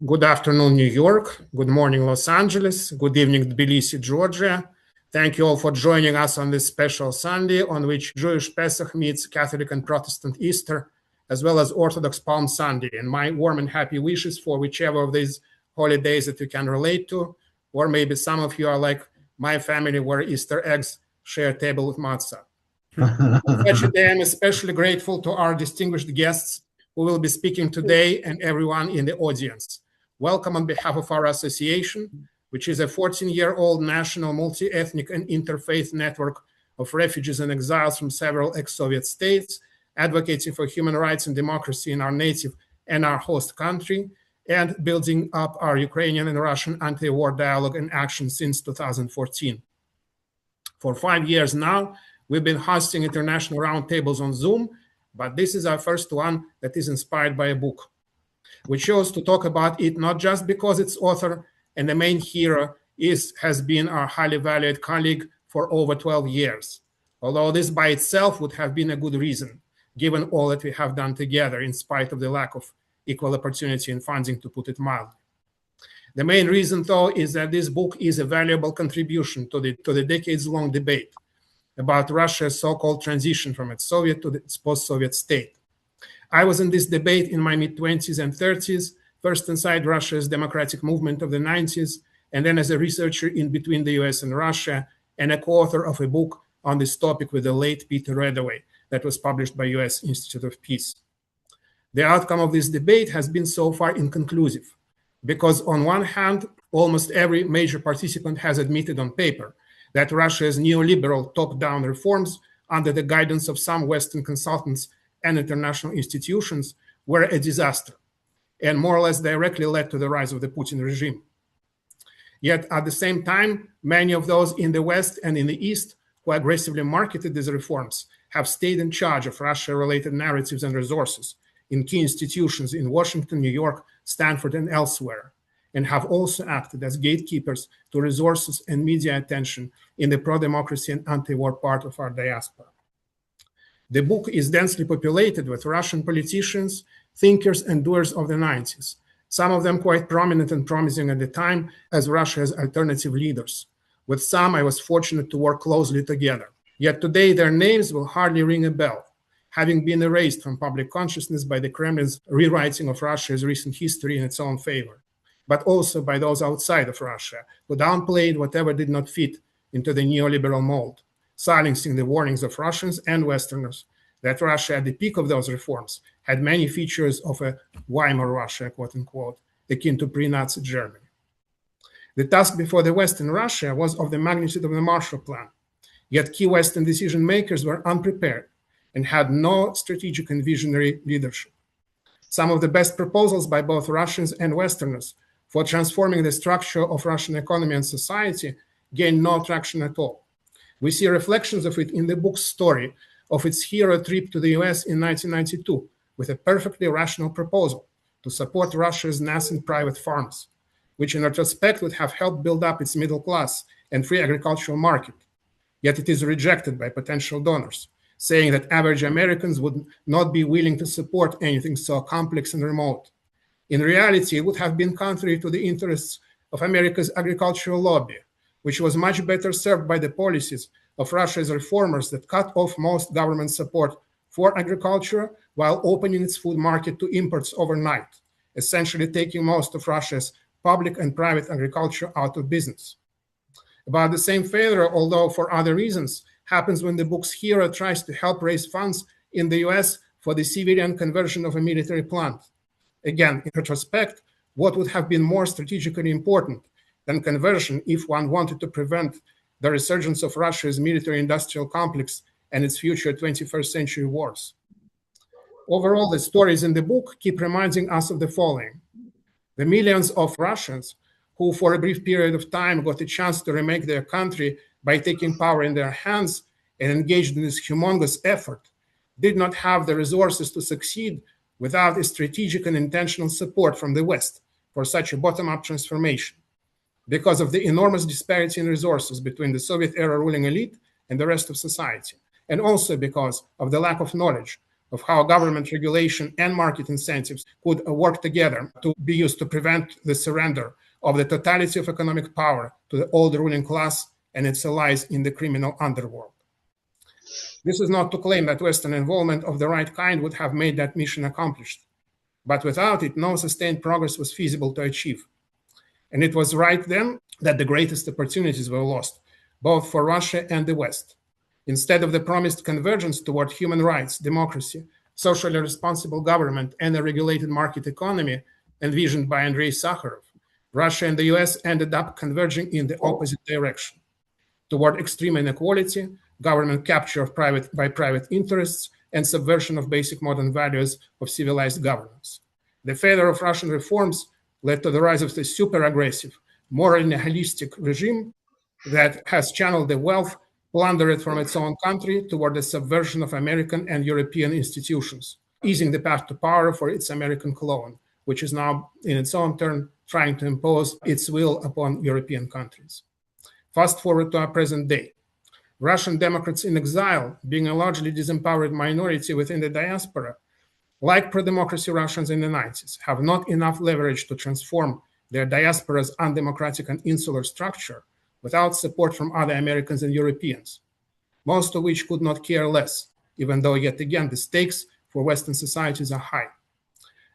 Good afternoon, New York. Good morning, Los Angeles. Good evening, Tbilisi, Georgia. Thank you all for joining us on this special Sunday on which Jewish Pesach meets Catholic and Protestant Easter, as well as Orthodox Palm Sunday. And my warm and happy wishes for whichever of these holidays that you can relate to, or maybe some of you are like my family where Easter eggs share a table with matzah. On such a day, I'm especially grateful to our distinguished guests who will be speaking today and everyone in the audience. Welcome on behalf of our association, which is a 14-year-old national multi-ethnic and interfaith network of refugees and exiles from several ex-Soviet states, advocating for human rights and democracy in our native and our host country, and building up our Ukrainian and Russian anti-war dialogue and action since 2014. For 5 years now, we've been hosting international roundtables on Zoom, but this is our first one that is inspired by a book. We chose to talk about it not just because its author and the main hero has been our highly valued colleague for over 12 years, although this by itself would have been a good reason, given all that we have done together in spite of the lack of equal opportunity and funding, to put it mildly. The main reason, though, is that this book is a valuable contribution to the decades-long debate about Russia's so-called transition from its Soviet to its post-Soviet state. I was in this debate in my mid-20s and 30s, first inside Russia's democratic movement of the 90s, and then as a researcher in between the US and Russia, and a co-author of a book on this topic with the late Peter Redaway that was published by US Institute of Peace. The outcome of this debate has been so far inconclusive, because on one hand, almost every major participant has admitted on paper that Russia's neoliberal top-down reforms under the guidance of some Western consultants and international institutions were a disaster and more or less directly led to the rise of the Putin regime. Yet at the same time, many of those in the West and in the East who aggressively marketed these reforms have stayed in charge of Russia-related narratives and resources in key institutions in Washington, New York, Stanford, and elsewhere, and have also acted as gatekeepers to resources and media attention in the pro-democracy and anti-war part of our diaspora. The book is densely populated with Russian politicians, thinkers, and doers of the 90s, some of them quite prominent and promising at the time as Russia's alternative leaders. With some, I was fortunate to work closely together. Yet today, their names will hardly ring a bell, having been erased from public consciousness by the Kremlin's rewriting of Russia's recent history in its own favor, but also by those outside of Russia who downplayed whatever did not fit into the neoliberal mold, silencing the warnings of Russians and Westerners that Russia at the peak of those reforms had many features of a Weimar Russia, quote unquote, akin to pre-Nazi Germany. The task before the West in Russia was of the magnitude of the Marshall Plan, yet key Western decision makers were unprepared and had no strategic and visionary leadership. Some of the best proposals by both Russians and Westerners for transforming the structure of Russian economy and society gained no traction at all. We see reflections of it in the book's story of its hero trip to the US in 1992 with a perfectly rational proposal to support Russia's nascent private farms, which in retrospect would have helped build up its middle class and free agricultural market. Yet it is rejected by potential donors, saying that average Americans would not be willing to support anything so complex and remote. In reality, it would have been contrary to the interests of America's agricultural lobby, which was much better served by the policies of Russia's reformers that cut off most government support for agriculture while opening its food market to imports overnight, essentially taking most of Russia's public and private agriculture out of business. About the same failure, although for other reasons, happens when the book's hero tries to help raise funds in the US for the civilian conversion of a military plant. Again, in retrospect, what would have been more strategically important than conversion if one wanted to prevent the resurgence of Russia's military-industrial complex and its future 21st century wars? Overall, the stories in the book keep reminding us of the following. The millions of Russians who for a brief period of time got a chance to remake their country by taking power in their hands and engaged in this humongous effort did not have the resources to succeed without a strategic and intentional support from the West for such a bottom-up transformation, because of the enormous disparity in resources between the Soviet-era ruling elite and the rest of society, and also because of the lack of knowledge of how government regulation and market incentives could work together to be used to prevent the surrender of the totality of economic power to the old ruling class and its allies in the criminal underworld. This is not to claim that Western involvement of the right kind would have made that mission accomplished, but without it, no sustained progress was feasible to achieve. And it was right then that the greatest opportunities were lost, both for Russia and the West. Instead of the promised convergence toward human rights, democracy, socially responsible government, and a regulated market economy envisioned by Andrei Sakharov, Russia and the US ended up converging in the opposite direction, toward extreme inequality, government capture of private interests, and subversion of basic modern values of civilized governance. The failure of Russian reforms led to the rise of the super-aggressive, morally nihilistic regime that has channeled the wealth plundered from its own country toward the subversion of American and European institutions, easing the path to power for its American clone, which is now, in its own turn, trying to impose its will upon European countries. Fast forward to our present day. Russian Democrats in exile, being a largely disempowered minority within the diaspora, like pro-democracy Russians in the 90s, have not enough leverage to transform their diaspora's undemocratic and insular structure without support from other Americans and Europeans, most of which could not care less, even though, yet again, the stakes for Western societies are high,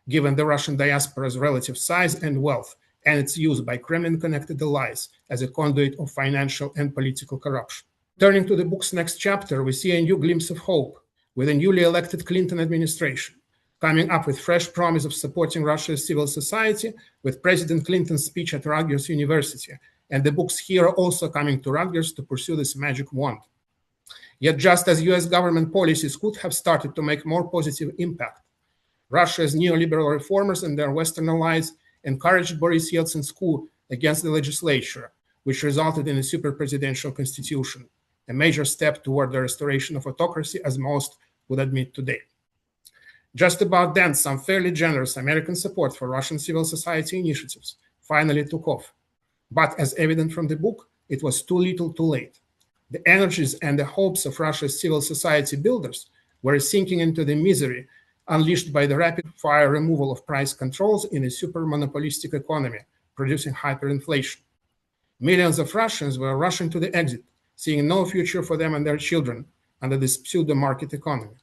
given the Russian diaspora's relative size and wealth and its use by Kremlin-connected allies as a conduit of financial and political corruption. Turning to the book's next chapter, we see a new glimpse of hope with a newly elected Clinton administration, coming up with fresh promise of supporting Russia's civil society with President Clinton's speech at Rutgers University, and the book's hero also coming to Rutgers to pursue this magic wand. Yet just as US government policies could have started to make more positive impact, Russia's neoliberal reformers and their Western allies encouraged Boris Yeltsin's coup against the legislature, which resulted in a super-presidential constitution, a major step toward the restoration of autocracy, as most would admit today. Just about then, some fairly generous American support for Russian civil society initiatives finally took off. But as evident from the book, it was too little too late. The energies and the hopes of Russia's civil society builders were sinking into the misery unleashed by the rapid-fire removal of price controls in a super-monopolistic economy, producing hyperinflation. Millions of Russians were rushing to the exit, seeing no future for them and their children under this pseudo-market economy,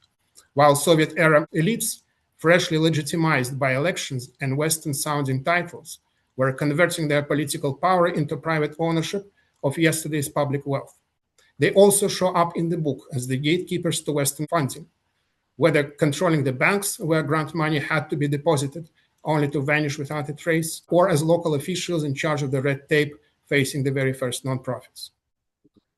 while Soviet-era elites, freshly legitimized by elections and Western-sounding titles, were converting their political power into private ownership of yesterday's public wealth. They also show up in the book as the gatekeepers to Western funding, whether controlling the banks where grant money had to be deposited only to vanish without a trace, or as local officials in charge of the red tape facing the very first nonprofits.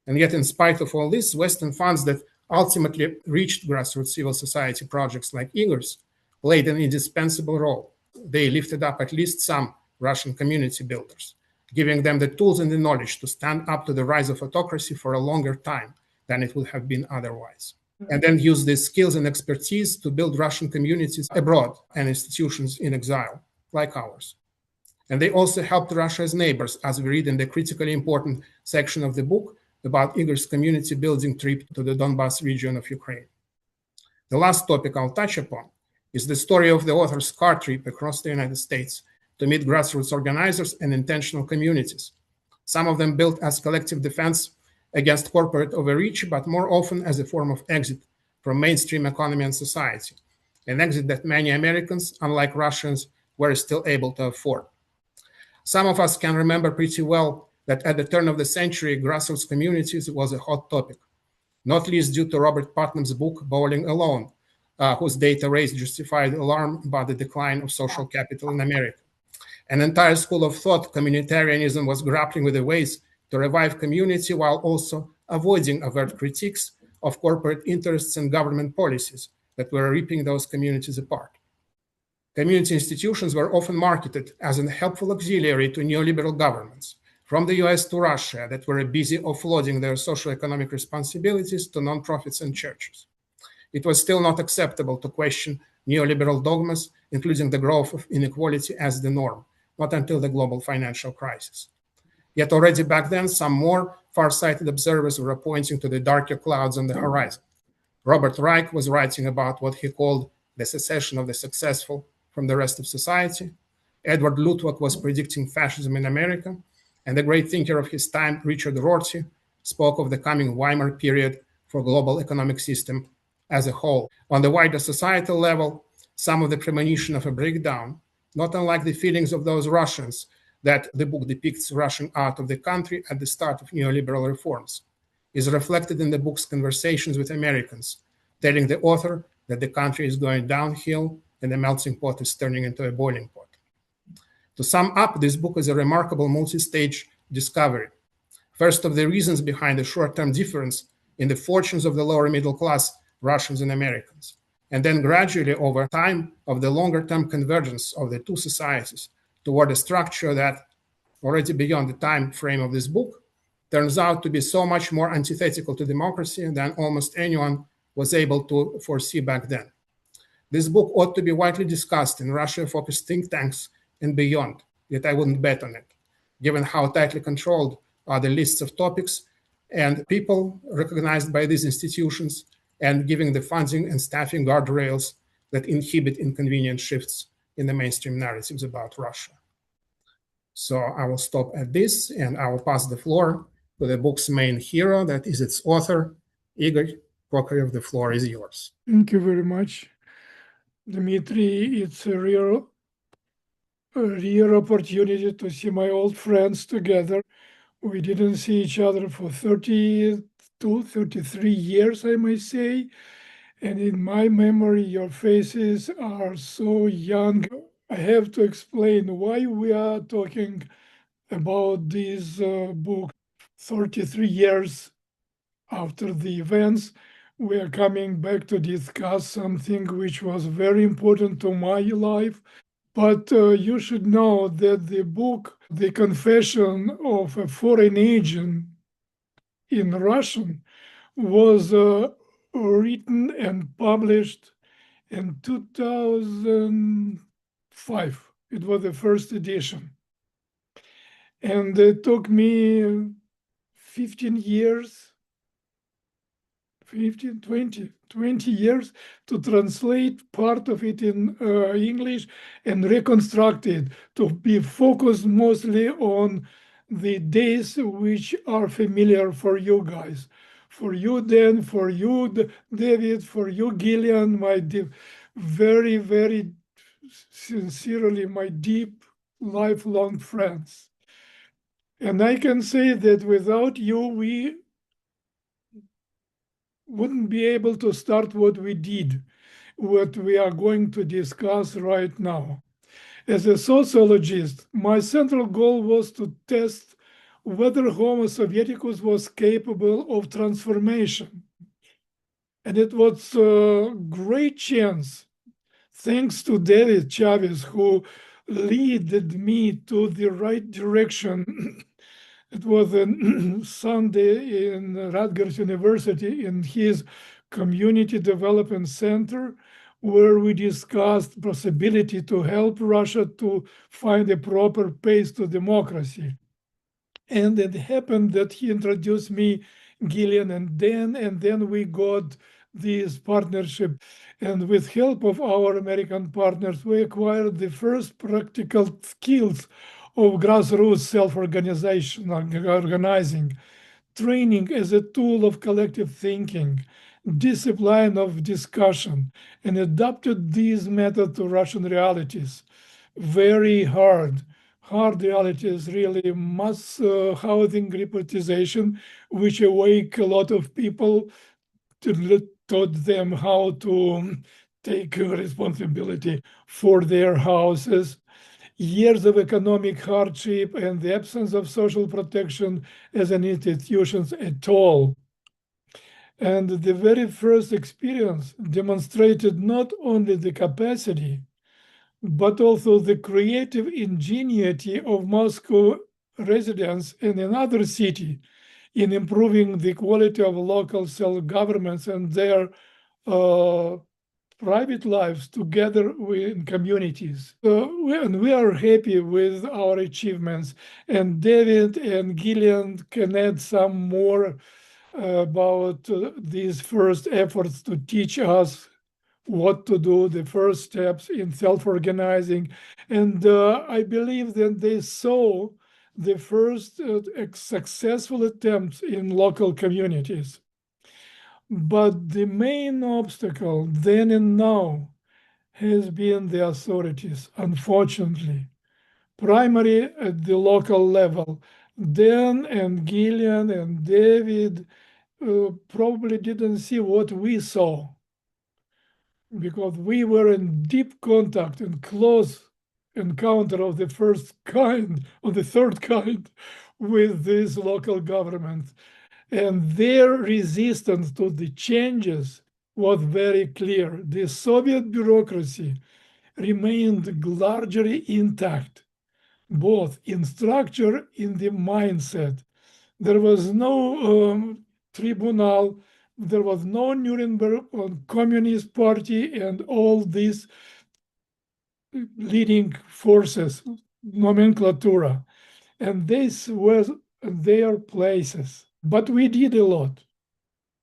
And yet, in spite of all this, Western funds that ultimately reached grassroots civil society projects like Igor's played an indispensable role. They lifted up at least some Russian community builders, giving them the tools and the knowledge to stand up to the rise of autocracy for a longer time than it would have been otherwise, and then use these skills and expertise to build Russian communities abroad and institutions in exile, like ours. And they also helped Russia's neighbors, as we read in the critically important section of the book about Igor's community building trip to the Donbas region of Ukraine. The last topic I'll touch upon is the story of the author's car trip across the United States to meet grassroots organizers and intentional communities, some of them built as collective defense against corporate overreach, but more often as a form of exit from mainstream economy and society, an exit that many Americans, unlike Russians, were still able to afford. Some of us can remember pretty well that at the turn of the century, grassroots communities was a hot topic, not least due to Robert Putnam's book, Bowling Alone, whose data raised justified alarm about the decline of social capital in America. An entire school of thought, communitarianism, was grappling with the ways to revive community while also avoiding overt critiques of corporate interests and government policies that were ripping those communities apart. Community institutions were often marketed as a helpful auxiliary to neoliberal governments, from the US to Russia, that were busy offloading their socio-economic responsibilities to nonprofits and churches. It was still not acceptable to question neoliberal dogmas, including the growth of inequality, as the norm, not until the global financial crisis. Yet already back then, some more far-sighted observers were pointing to the darker clouds on the horizon. Robert Reich was writing about what he called the secession of the successful from the rest of society. Edward Luttwak was predicting fascism in America, and the great thinker of his time, Richard Rorty, spoke of the coming Weimar period for global economic system as a whole. On the wider societal level, some of the premonition of a breakdown, not unlike the feelings of those Russians that the book depicts rushing out of the country at the start of neoliberal reforms, is reflected in the book's conversations with Americans, telling the author that the country is going downhill and the melting pot is turning into a boiling pot. To sum up, this book is a remarkable multi-stage discovery. First, of the reasons behind the short-term difference in the fortunes of the lower middle class Russians and Americans, and then gradually over time of the longer-term convergence of the two societies toward a structure that, already beyond the time frame of this book, turns out to be so much more antithetical to democracy than almost anyone was able to foresee back then. This book ought to be widely discussed in Russia-focused think tanks and beyond, yet I wouldn't bet on it, given how tightly controlled are the lists of topics and people recognized by these institutions, and giving the funding and staffing guardrails that inhibit inconvenient shifts in the mainstream narratives about Russia. So I will stop at this, and I will pass the floor to the book's main hero, that is its author, Igor Kokarev. The floor is yours. Thank you very much, Dmitri. It's a rare opportunity to see my old friends together. We didn't see each other for 32, 33 years, I may say. And in my memory, your faces are so young. I have to explain why we are talking about this book 33 years after the events. We are coming back to discuss something which was very important to my life. But you should know that the book, The Confession of a Foreign Agent in Russian, was written and published in 2005. It was the first edition. And it took me 15 years, 20 years to translate part of it in English and reconstruct it to be focused mostly on the days which are familiar for you guys. For you, Dan, for you, David, for you, Gillian, my very, very sincerely, my deep, lifelong friends. And I can say that without you, we wouldn't be able to start what we did, what we are going to discuss right now. As a sociologist, my central goal was to test whether Homo Sovieticus was capable of transformation. And it was a great chance, thanks to David Chavez, who led me to the right direction. It was a Sunday in Rutgers University in his Community Development Center, where we discussed possibility to help Russia to find a proper pace to democracy. And it happened that he introduced me, Gillian and Dan, and then we got this partnership. And with help of our American partners, we acquired the first practical skills of grassroots self-organization, organizing, training as a tool of collective thinking, discipline of discussion, and adapted these methods to Russian realities. Very hard realities, really, mass housing reportization, which awake a lot of people, taught them how to take responsibility for their houses. Years of economic hardship and the absence of social protection as an institution at all. And the very first experience demonstrated not only the capacity, but also the creative ingenuity of Moscow residents in another city in improving the quality of local self-governments and their private lives together in communities. We are happy with our achievements, and David and Gillian can add some more about these first efforts to teach us what to do, the first steps in self-organizing. And I believe that they saw the first successful attempts in local communities. But the main obstacle then and now has been the authorities, unfortunately. Primary at the local level. Dan and Gillian and David probably didn't see what we saw, because we were in deep contact and close encounter of the first kind, or the third kind, with these local governments. And their resistance to the changes was very clear. The Soviet bureaucracy remained largely intact, both in structure, in the mindset. There was no tribunal, there was no Nuremberg on Communist Party and all these leading forces, nomenclatura. And this was their places. But we did a lot.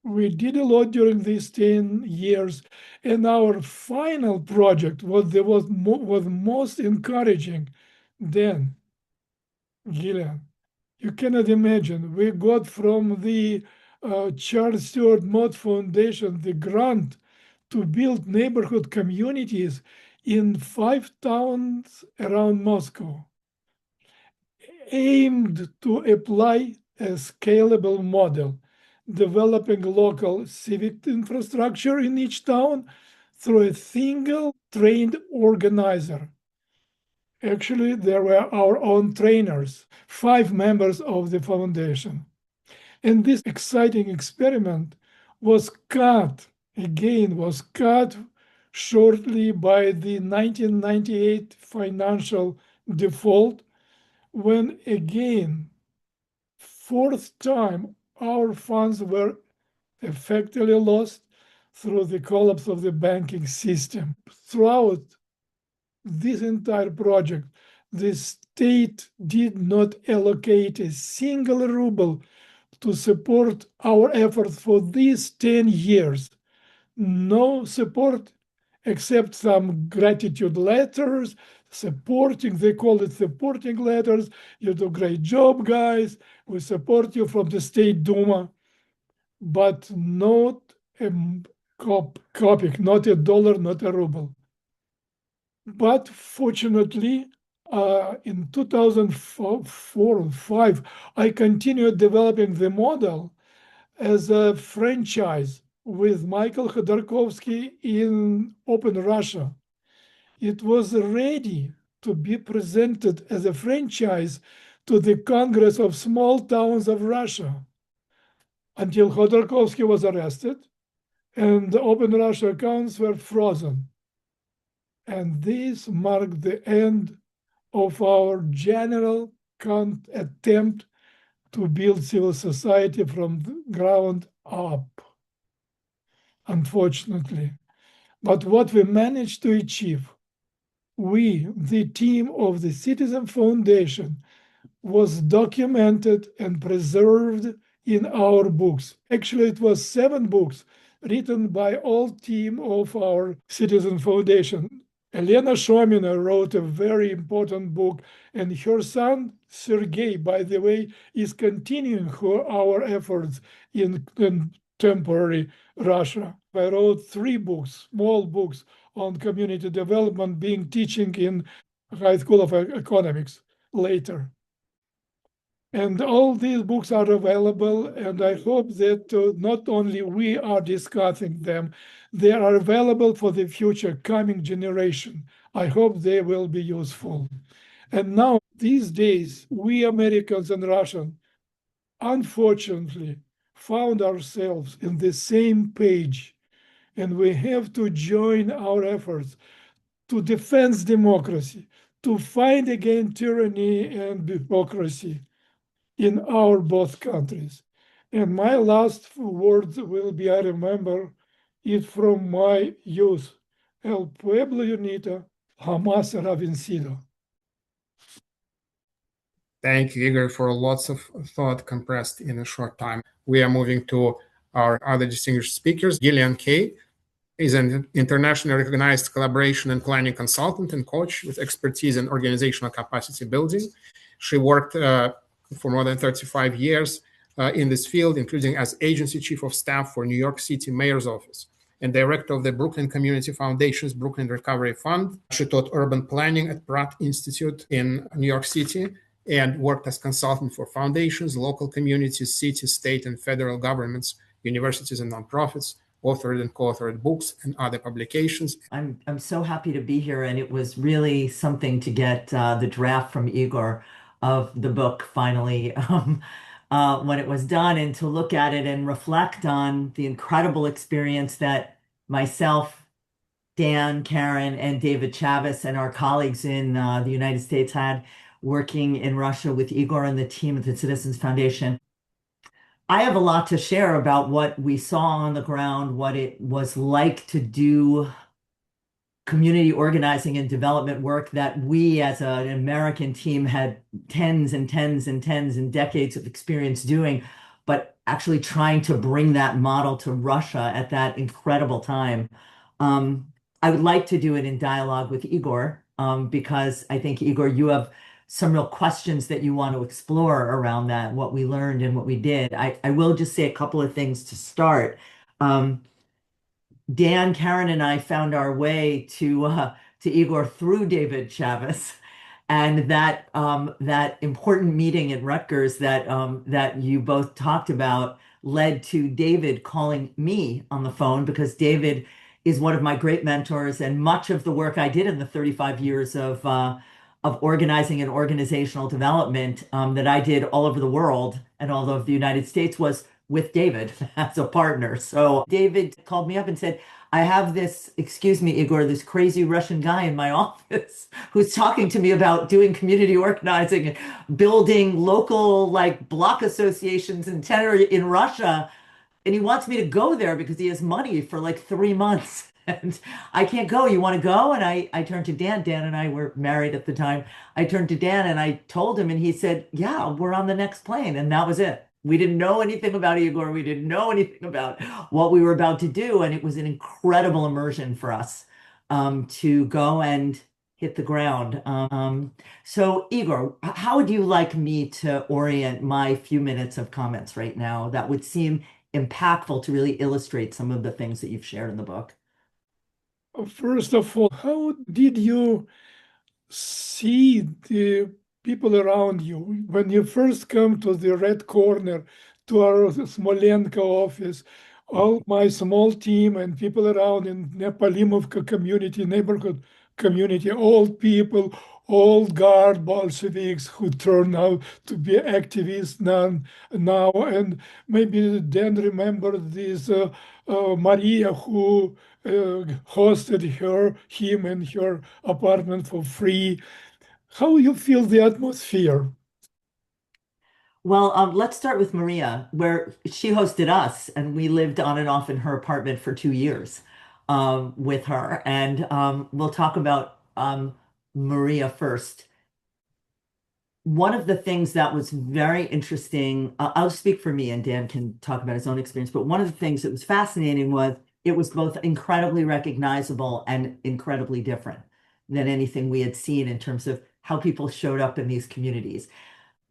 We did a lot during these 10 years. And our final project was most encouraging then, Gillian. You cannot imagine. We got from the Charles Stewart Mott Foundation the grant to build neighborhood communities in 5 towns around Moscow, aimed to apply a scalable model, developing local civic infrastructure in each town through a single trained organizer. Actually, there were our own trainers, 5 members of the foundation. And this exciting experiment was cut shortly by the 1998 financial default, when again, 4th time, our funds were effectively lost through the collapse of the banking system. Throughout this entire project, the state did not allocate a single ruble to support our efforts for these 10 years. No support except some gratitude letters, they call it supporting letters. You do a great job, guys. We support you from the State Duma, but not a copy, not a dollar, not a ruble. But fortunately, in 2004 and 5, I continued developing the model as a franchise with Michael Khodorkovsky in Open Russia. It was ready to be presented as a franchise to the Congress of Small Towns of Russia until Khodorkovsky was arrested and the Open Russia accounts were frozen. And this marked the end of our general attempt to build civil society from the ground up, unfortunately. But what we managed to achieve, we, the team of the Citizen Foundation, was documented and preserved in our books. Actually, it was 7 books written by all team of our Citizen Foundation. Elena Shomina wrote a very important book, and her son, Sergei, by the way, is continuing our efforts in contemporary Russia. I wrote 3 books, small books, on community development, being teaching in High School of Economics later. And all these books are available, and I hope that not only we are discussing them, they are available for the future coming generation. I hope they will be useful. And now, these days, we Americans and Russians, unfortunately, found ourselves in the same page, and we have to join our efforts to defend democracy, to fight against tyranny and bureaucracy in our both countries. And my last words will be, I remember it from my youth, El pueblo unito jamás será vencido. Thank you, Igor, for lots of thought compressed in a short time. We are moving to our other distinguished speakers. Gillian Kaye is an internationally recognized collaboration and planning consultant and coach with expertise in organizational capacity building. She worked for more than 35 years in this field, including as agency chief of staff for New York City Mayor's Office and director of the Brooklyn Community Foundation's Brooklyn Recovery Fund. She taught urban planning at Pratt Institute in New York City and worked as consultant for foundations, local communities, city, state, and federal governments, universities, and nonprofits, authored and co-authored books and other publications. I'm so happy to be here, and it was really something to get the draft from Igor of the book finally when it was done, and to look at it and reflect on the incredible experience that myself, Dan, Karan, and David Chavez and our colleagues in the United States had working in Russia with Igor and the team at the Citizens Foundation. I have a lot to share about what we saw on the ground, what it was like to do community organizing and development work that we as an American team had tens and tens and tens and decades of experience doing, but actually trying to bring that model to Russia at that incredible time. I would like to do it in dialogue with Igor because I think, Igor, you have some real questions that you want to explore around that, what we learned and what we did. I will just say a couple of things to start. Dan, Karan, and I found our way to Igor through David Chavez, and that that important meeting at Rutgers that you both talked about led to David calling me on the phone, because David is one of my great mentors, and much of the work I did in the 35 years of organizing and organizational development that I did all over the world and all over the United States was with David as a partner. So David called me up and said, I have this, excuse me, Igor, this crazy Russian guy in my office who's talking to me about doing community organizing and building local like block associations in Russia. And he wants me to go there because he has money for like 3 months. And I can't go. You want to go? And I turned to Dan. Dan and I were married at the time. I turned to Dan and I told him, and he said, yeah, we're on the next plane. And that was it. We didn't know anything about Igor. We didn't know anything about what we were about to do. And it was an incredible immersion for us to go and hit the ground. So Igor, how would you like me to orient my few minutes of comments right now that would seem impactful to really illustrate some of the things that you've shared in the book? First of all, how did you see the people around you when you first come to the Red Corner, to our Smolensk office? All my small team and people around in Nepalimovka community, neighborhood community, old people, old guard Bolsheviks who turn out to be activists now, and maybe then remember this Maria who hosted him in her apartment for free. How you feel the atmosphere? Well, let's start with Maria, where she hosted us, and we lived on and off in her apartment for 2 years with her. And we'll talk about Maria first. One of the things that was very interesting, I'll speak for me and Dan can talk about his own experience, but one of the things that was fascinating was it was both incredibly recognizable and incredibly different than anything we had seen in terms of how people showed up in these communities.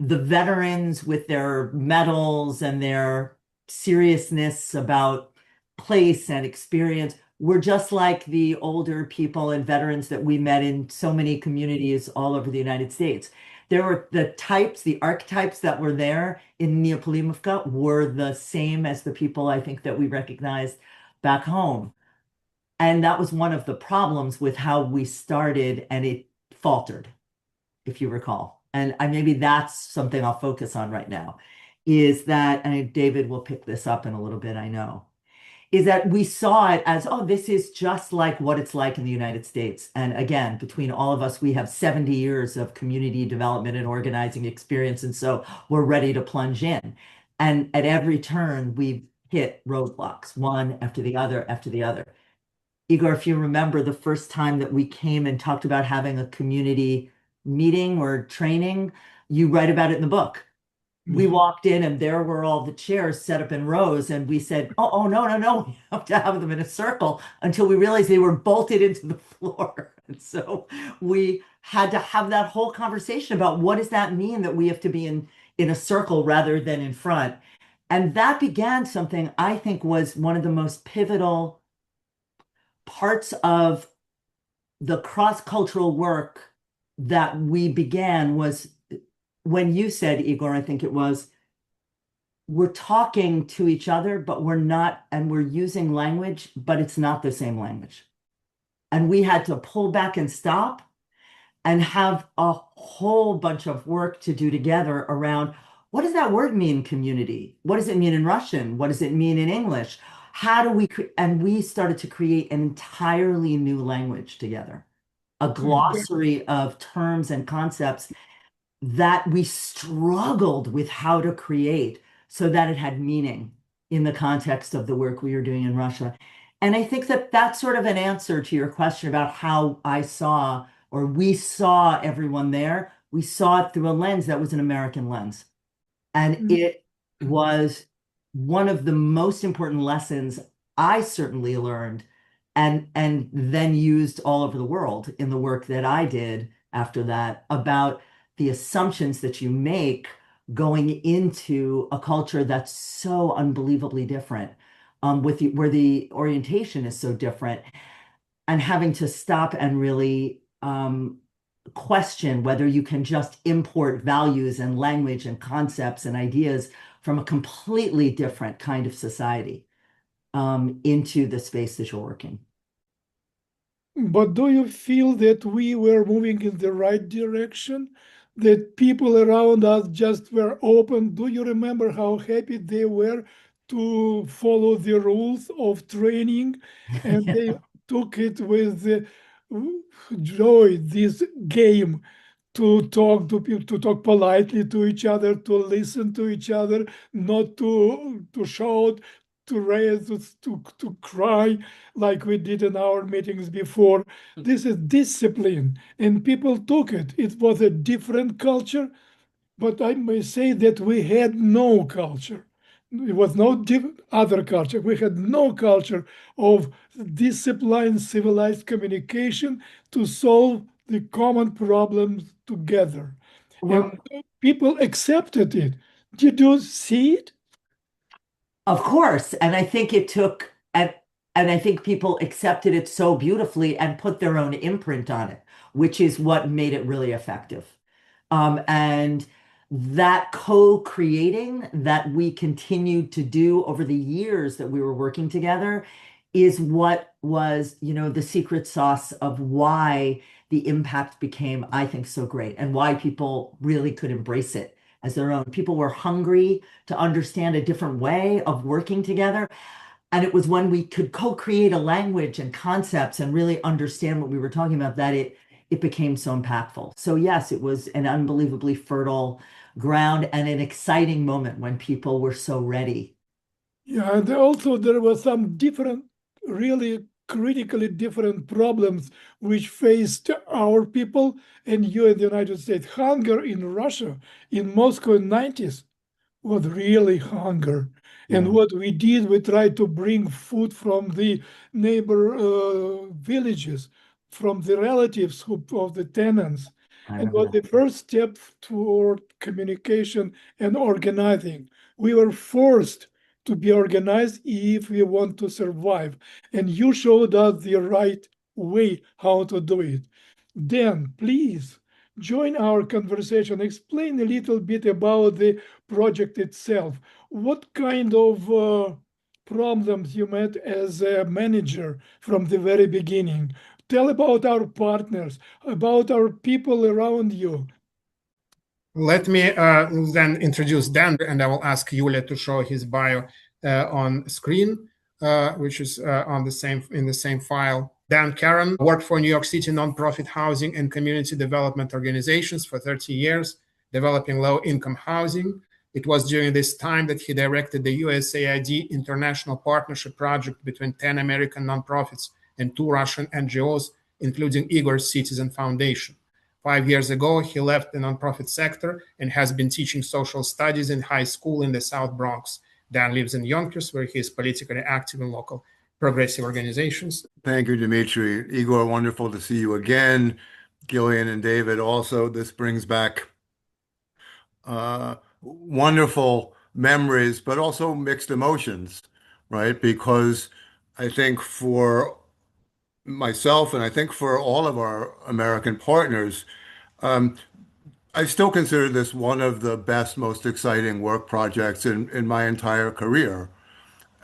The veterans with their medals and their seriousness about place and experience were just like the older people and veterans that we met in so many communities all over the United States. There were the types, the archetypes that were there in Neopalimovka were the same as the people I think that we recognized back home. And that was one of the problems with how we started, and it faltered, if you recall. And maybe that's something I'll focus on right now, is that, and David will pick this up in a little bit, I know, is that we saw it as, oh, this is just like what it's like in the United States. And again, between all of us, we have 70 years of community development and organizing experience. And so we're ready to plunge in. And at every turn, we've hit roadblocks, one after the other after the other. Igor, if you remember the first time that we came and talked about having a community meeting or training, you write about it in the book. We walked in and there were all the chairs set up in rows, and we said, oh, no, we have to have them in a circle, until we realized they were bolted into the floor. And so we had to have that whole conversation about what does that mean that we have to be in a circle rather than in front. And that began something I think was one of the most pivotal parts of the cross-cultural work that we began, was when you said, Igor, I think it was, we're talking to each other, but we're not, and we're using language, but it's not the same language. And we had to pull back and stop and have a whole bunch of work to do together around, what does that word mean, community? What does it mean in Russian? What does it mean in English? How do we, and we started to create an entirely new language together, a glossary of terms and concepts that we struggled with how to create so that it had meaning in the context of the work we were doing in Russia. And I think that that's sort of an answer to your question about how I saw, or we saw everyone there. We saw it through a lens that was an American lens. And it was one of the most important lessons I certainly learned and then used all over the world in the work that I did after that, about the assumptions that you make going into a culture that's so unbelievably different, where the orientation is so different, and having to stop and really question whether you can just import values and language and concepts and ideas from a completely different kind of society into the space that you're working. But do you feel that we were moving in the right direction? That people around us just were open? Do you remember how happy they were to follow the rules of training? And they took it with joy, this game, to talk to people, to talk politely to each other, to listen to each other, not to shout, to raise, to cry like we did in our meetings before. This is discipline, and people took it. It was a different culture, but I may say that we had no culture. It was no other culture. We had no culture of disciplined, civilized communication to solve the common problems together. Well, and people accepted it. Did you see it? of course. And I think it took, and I think people accepted it so beautifully and put their own imprint on it, which is what made it really effective. And that co-creating that we continued to do over the years that we were working together is what was, the secret sauce of why the impact became, I think, so great, and why people really could embrace it as their own. People were hungry to understand a different way of working together. And it was when we could co-create a language and concepts and really understand what we were talking about that it became so impactful. So yes, it was an unbelievably fertile ground and an exciting moment when people were so ready. Yeah, and also there were some different, really critically different problems which faced our people and you in the United States. Hunger in Russia, in Moscow in the 90s, was really hunger. Yeah. And what we did, we tried to bring food from the neighbor villages, from the relatives of the tenants. And was the first step toward communication and organizing. We were forced to be organized if we want to survive. And you showed us the right way how to do it. Dan, please join our conversation. Explain a little bit about the project itself. What kind of problems you met as a manager from the very beginning? Tell about our partners, about our people around you. Let me then introduce Dan, and I will ask Yulia to show his bio on screen, which is in the same file. Dän Karan worked for New York City nonprofit housing and community development organizations for 30 years, developing low-income housing. It was during this time that he directed the USAID International Partnership Project between 10 American nonprofits and 2 Russian NGOs, including Igor Citizen Foundation. 5 years ago, he left the nonprofit sector and has been teaching social studies in high school in the South Bronx. Dan lives in Yonkers, where he is politically active in local progressive organizations. Thank you, Dmitri. Igor, wonderful to see you again. Gillian and David also. This brings back wonderful memories, but also mixed emotions, right? Because I think for myself, and I think for all of our American partners, I still consider this one of the best, most exciting work projects in my entire career.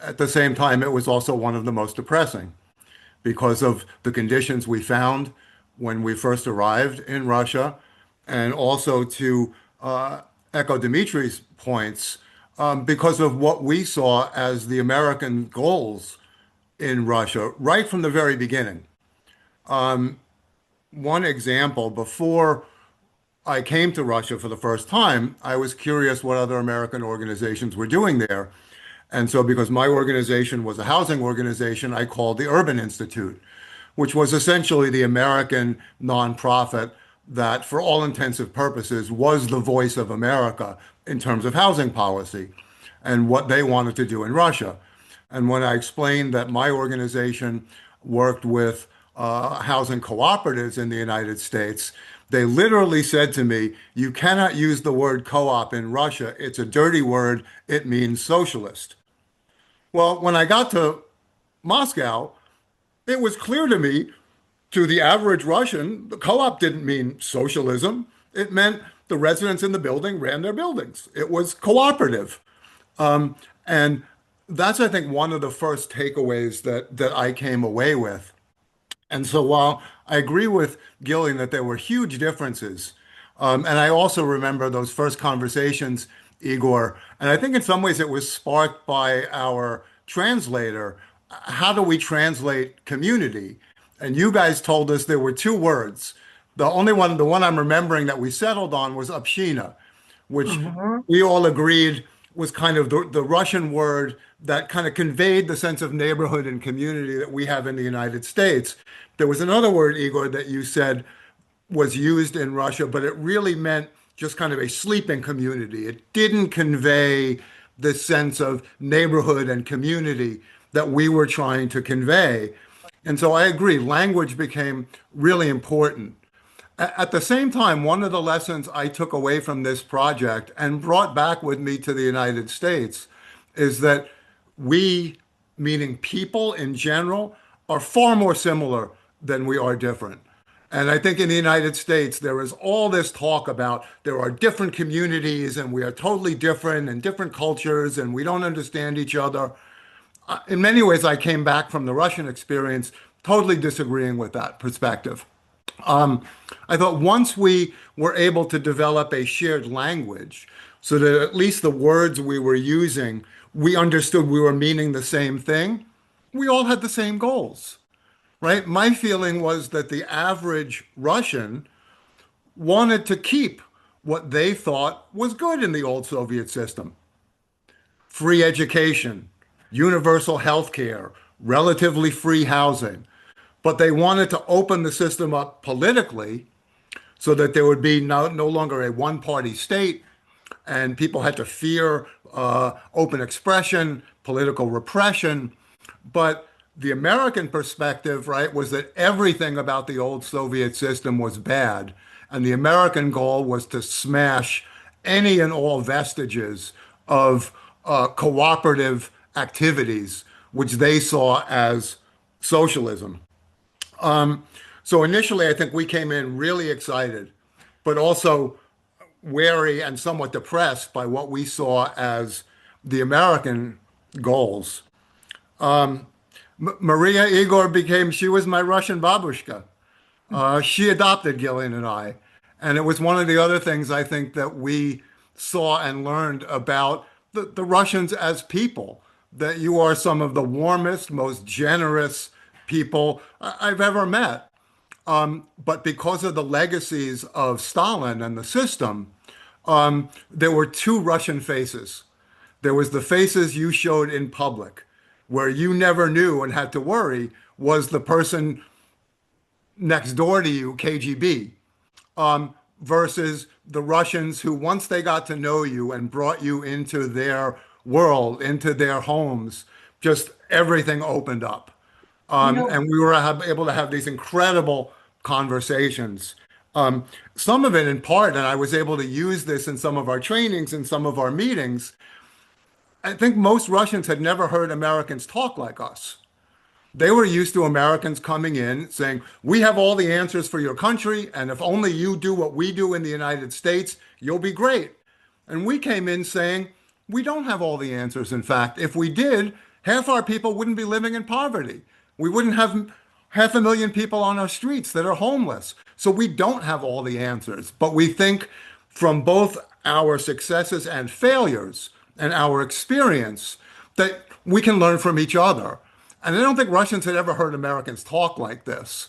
At the same time, it was also one of the most depressing because of the conditions we found when we first arrived in Russia, and also to echo Dmitri's points, because of what we saw as the American goals in Russia right from the very beginning. One example, before I came to Russia for the first time, I was curious what other American organizations were doing there. And so because my organization was a housing organization, I called the Urban Institute, which was essentially the American nonprofit that, for all intensive purposes, was the voice of America in terms of housing policy and what they wanted to do in Russia. And when I explained that my organization worked with housing cooperatives in the United States, they literally said to me, "You cannot use the word co-op in Russia. It's a dirty word. It means socialist." Well, when I got to Moscow, it was clear to me, to the average Russian, the co-op didn't mean socialism. It meant the residents in the building ran their buildings. It was cooperative. And that's, I think, one of the first takeaways that I came away with. And so while I agree with Gillian that there were huge differences, and I also remember those first conversations, Igor, and I think in some ways it was sparked by our translator. How do we translate community? And you guys told us there were two words. The one I'm remembering that we settled on was община, which we all agreed was kind of the Russian word that kind of conveyed the sense of neighborhood and community that we have in the United States. There was another word, Igor, that you said was used in Russia, but it really meant just kind of a sleeping community. It didn't convey this sense of neighborhood and community that we were trying to convey. And so I agree, language became really important. At the same time, one of the lessons I took away from this project and brought back with me to the United States is that we, meaning people in general, are far more similar than we are different. And I think in the United States, there is all this talk about there are different communities and we are totally different and different cultures and we don't understand each other. In many ways, I came back from the Russian experience totally disagreeing with that perspective. I thought once we were able to develop a shared language so that at least the words we were using, we understood we were meaning the same thing, we all had the same goals, right? My feeling was that the average Russian wanted to keep what they thought was good in the old Soviet system. Free education, universal health care, relatively free housing. But they wanted to open the system up politically so that there would be no longer a one-party state, and people had to fear open expression, political repression. But the American perspective, right, was that everything about the old Soviet system was bad, and the American goal was to smash any and all vestiges of cooperative activities, which they saw as socialism. So initially, I think we came in really excited, but also wary and somewhat depressed by what we saw as the American goals. Maria Igor she was my Russian babushka. She adopted Gillian and I. And it was one of the other things I think that we saw and learned about the Russians as people, that you are some of the warmest, most generous people I've ever met. But because of the legacies of Stalin and the system, there were two Russian faces. There was the faces you showed in public, where you never knew and had to worry was the person next door to you KGB. versus the Russians who, once they got to know you and brought you into their world, into their homes, just everything opened up. And we were able to have these incredible conversations. Some of it in part, and I was able to use this in some of our trainings and some of our meetings. I think most Russians had never heard Americans talk like us. They were used to Americans coming in saying, we have all the answers for your country, and if only you do what we do in the United States, you'll be great. And we came in saying, we don't have all the answers. In fact, if we did, half our people wouldn't be living in poverty. We wouldn't have 500,000 people on our streets that are homeless. So we don't have all the answers, but we think from both our successes and failures and our experience that we can learn from each other. And I don't think Russians had ever heard Americans talk like this.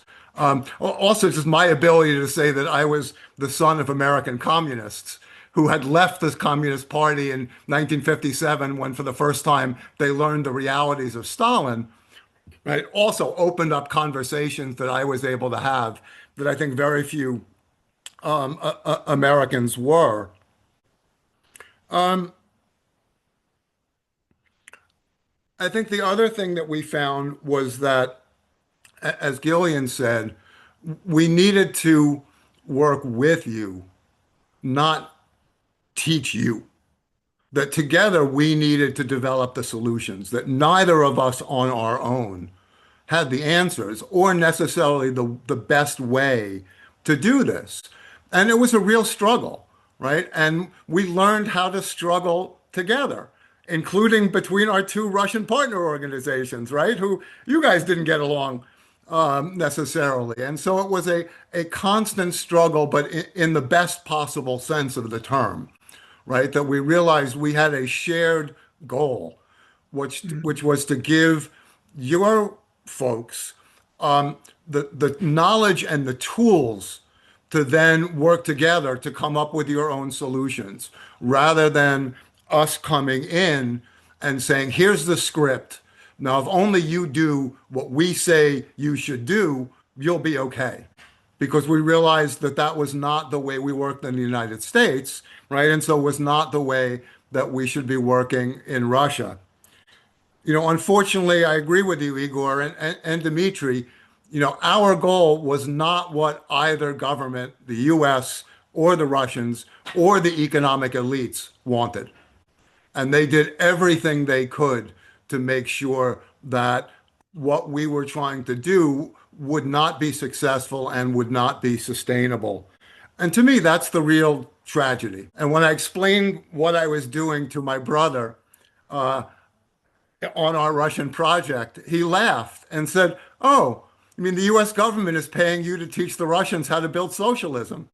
Also, just my ability to say that I was the son of American communists who had left the Communist Party in 1957 when for the first time they learned the realities of Stalin, right? Also opened up conversations that I was able to have that I think very few Americans were. I think the other thing that we found was that, as Gillian said, we needed to work with you, not teach you. That together we needed to develop the solutions, that neither of us on our own had the answers or necessarily the best way to do this. And it was a real struggle, right? And we learned how to struggle together, including between our two Russian partner organizations, right? Who you guys didn't get along necessarily. And so it was a constant struggle, but in the best possible sense of the term, right? That we realized we had a shared goal, which was to give your folks the knowledge and the tools to then work together to come up with your own solutions, rather than us coming in and saying, here's the script. Now, if only you do what we say you should do, you'll be okay. Because we realized that that was not the way we worked in the United States, right? And so it was not the way that we should be working in Russia. You know, unfortunately, I agree with you, Igor and Dmitri. You know, our goal was not what either government, the US or the Russians or the economic elites wanted. And they did everything they could to make sure that what we were trying to do would not be successful and would not be sustainable. And to me, that's the real tragedy. And when I explained what I was doing to my brother on our Russian project, he laughed and said, oh, you mean the US government is paying you to teach the Russians how to build socialism?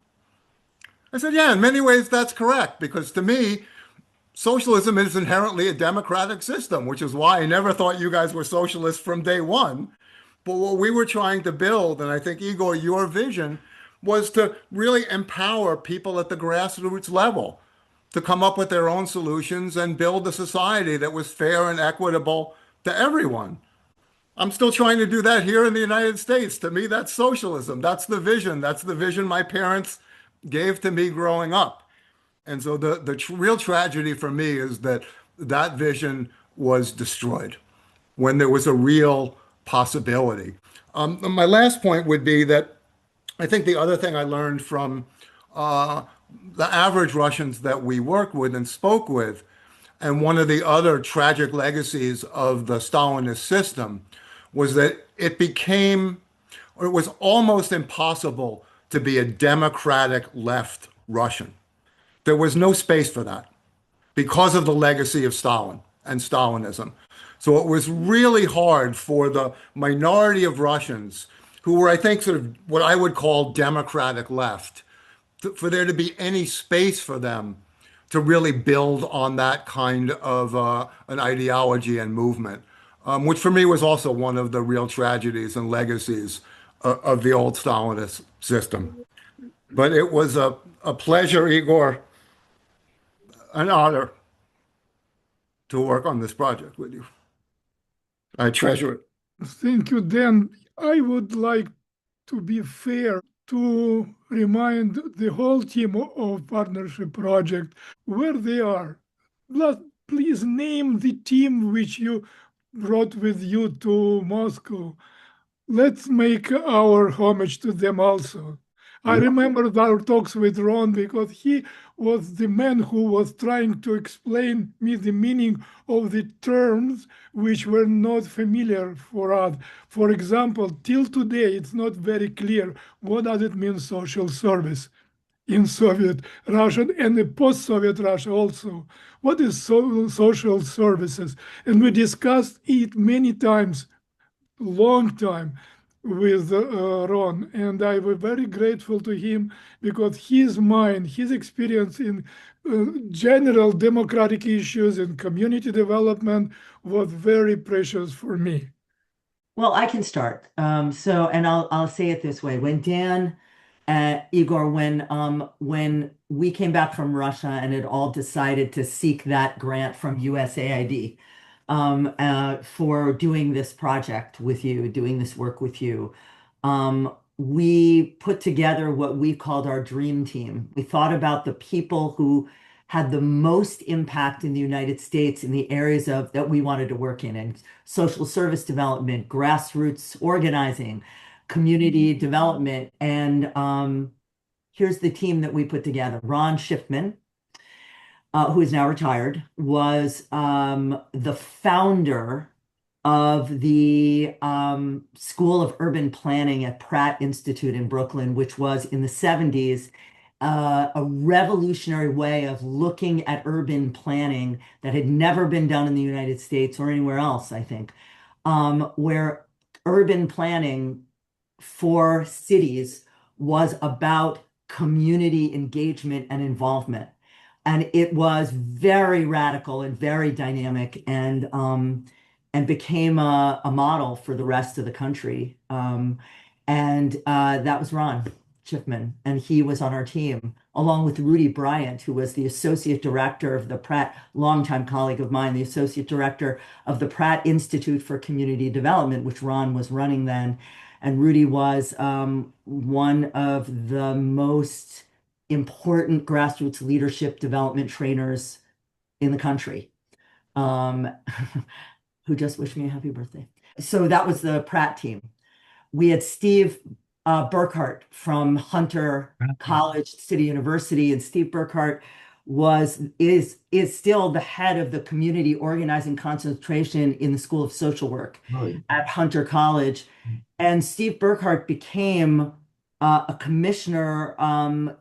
I said, yeah, in many ways that's correct, because to me, socialism is inherently a democratic system, which is why I never thought you guys were socialists from day one. But what we were trying to build, and I think, Igor, your vision was to really empower people at the grassroots level to come up with their own solutions and build a society that was fair and equitable to everyone. I'm still trying to do that here in the United States. To me, that's socialism. That's the vision. That's the vision my parents gave to me growing up. And so the real tragedy for me is that that vision was destroyed when there was a real possibility. My last point would be that I think the other thing I learned from the average Russians that we worked with and spoke with, and one of the other tragic legacies of the Stalinist system, was that it became, or it was almost impossible to be a democratic left Russian. There was no space for that because of the legacy of Stalin and Stalinism. So it was really hard for the minority of Russians who were, I think, sort of what I would call democratic left, for there to be any space for them to really build on that kind of an ideology and movement, which for me was also one of the real tragedies and legacies of the old Stalinist system. But it was a pleasure, Igor, an honor to work on this project with you. I treasure it. Thank you, Dan. I would like to be fair to remind the whole team of Partnership Project where they are. Please name the team which you brought with you to Moscow. Let's make our homage to them also. I remember our talks with Ron because he was the man who was trying to explain me the meaning of the terms which were not familiar for us. For example, till today, it's not very clear what does it mean social service in Soviet Russia and the post-Soviet Russia also. What is social services? And we discussed it many times, long time, with Ron, and I was very grateful to him because his mind, his experience in general democratic issues and community development was very precious for me. Well, I can start. And I'll say it this way: when Dan, Igor, when we came back from Russia and had all decided to seek that grant from USAID. For doing this project with you, doing this work with you. We put together what we called our dream team. We thought about the people who had the most impact in the United States in the areas that we wanted to work in, and social service development, grassroots organizing, community development. And here's the team that we put together. Ron Schiffman, who is now retired, was the founder of the School of Urban Planning at Pratt Institute in Brooklyn, which was in the 70s a revolutionary way of looking at urban planning that had never been done in the United States or anywhere else, I think, where urban planning for cities was about community engagement and involvement. And it was very radical and very dynamic, and became a model for the rest of the country. That was Ron Schiffman, and he was on our team, along with Rudy Bryant, who was the associate director of the Pratt, longtime colleague of mine, the associate director of the Pratt Institute for Community Development, which Ron was running then. And Rudy was one of the most important grassroots leadership development trainers in the country, who just wished me a happy birthday. So that was the Pratt team. We had Steve Burkhart from Hunter College, City University, and Steve Burkhart is still the head of the community organizing concentration in the School of Social Work at Hunter College. And Steve Burkhart became a commissioner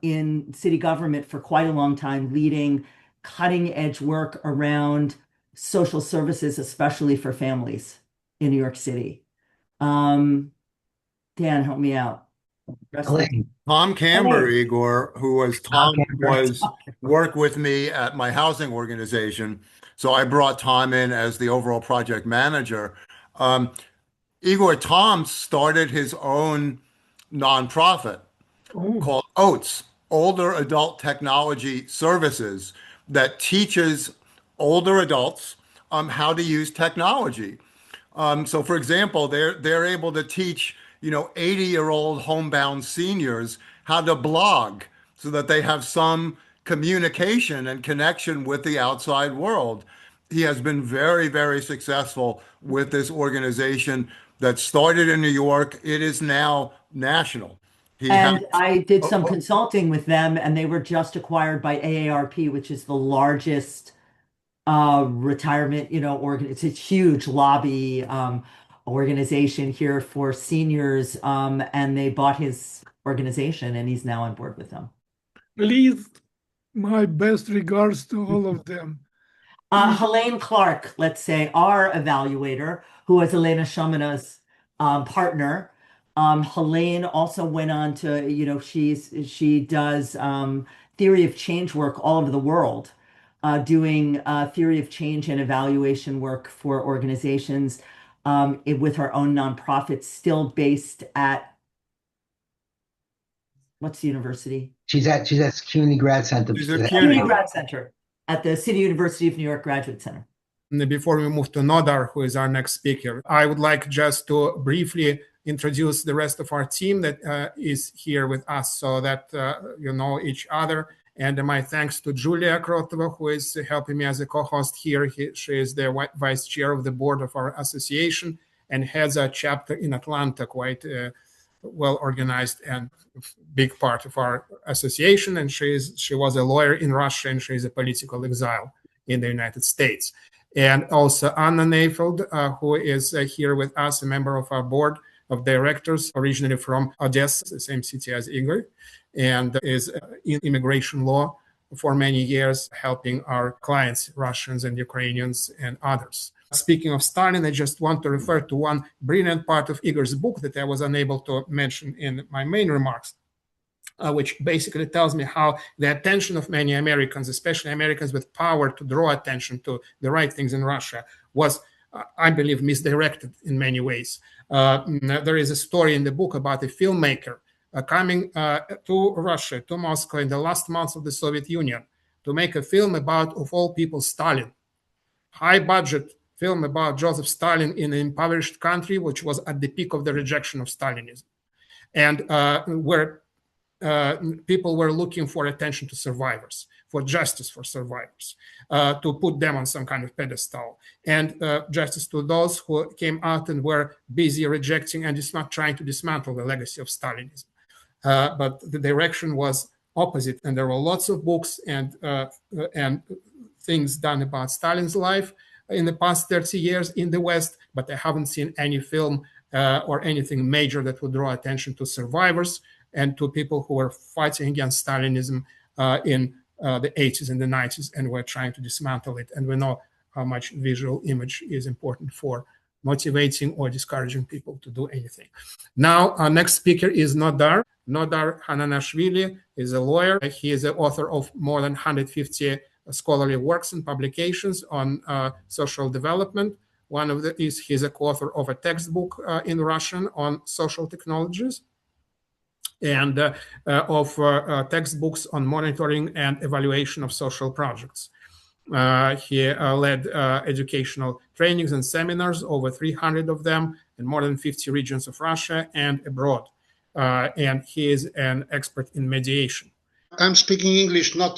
in city government for quite a long time, leading cutting edge work around social services, especially for families in New York City. Dan, help me out. Tom Camber, Igor, who was worked with me at my housing organization. So I brought Tom in as the overall project manager. Igor, Tom started his own nonprofit called OATS, Older Adult Technology Services, that teaches older adults how to use technology. So, for example, they're able to teach 80-year-old homebound seniors how to blog so that they have some communication and connection with the outside world. He has been very, very successful with this organization that started in New York. It is now national. I did some consulting with them, and they were just acquired by AARP, which is the largest retirement, it's a huge lobby organization here for seniors, and they bought his organization, and he's now on board with them. Please, my best regards to all of them. Helene Clark, let's say, our evaluator, who was Elena Shomina's partner. Helene also went on to, she does theory of change work all over the world, doing theory of change and evaluation work for organizations with her own nonprofit, still based at, what's the university? She's at Community Grad Center. Community Grad Center at the City University of New York Graduate Center. Before we move to Nodar, who is our next speaker, I would like just to briefly introduce the rest of our team that is here with us so that you know each other. And my thanks to Julia Krotova, who is helping me as a co-host here. She is the vice chair of the board of our association and heads a chapter in Atlanta, quite well organized and big part of our association. And she was a lawyer in Russia, and she is a political exile in the United States. And also Anna Neifeld, who is here with us, a member of our board of directors, originally from Odessa, the same city as Igor, and is in immigration law for many years, helping our clients, Russians and Ukrainians and others. Speaking of Stalin, I just want to refer to one brilliant part of Igor's book that I was unable to mention in my main remarks, which basically tells me how the attention of many Americans, especially Americans with power to draw attention to the right things in Russia, was, I believe, misdirected in many ways. There is a story in the book about a filmmaker coming to Russia, to Moscow in the last months of the Soviet Union to make a film about, of all people, Stalin. High budget film about Joseph Stalin in an impoverished country, which was at the peak of the rejection of Stalinism. And where people were looking for attention to survivors, for justice for survivors, to put them on some kind of pedestal, and justice to those who came out and were busy rejecting and just not trying to dismantle the legacy of Stalinism. But the direction was opposite, and there were lots of books and things done about Stalin's life in the past 30 years in the West, but I haven't seen any film or anything major that would draw attention to survivors and to people who were fighting against Stalinism in the 80s and the 90s and were trying to dismantle it. And we know how much visual image is important for motivating or discouraging people to do anything. Now, our next speaker is Nodar. Nodar Hananashvili is a lawyer. He is the author of more than 150 scholarly works and publications on social development. One of he's a co-author of a textbook in Russian on social technologies, and of textbooks on monitoring and evaluation of social projects. He led educational trainings and seminars, over 300 of them, in more than 50 regions of Russia and abroad. And he is an expert in mediation. I'm speaking English not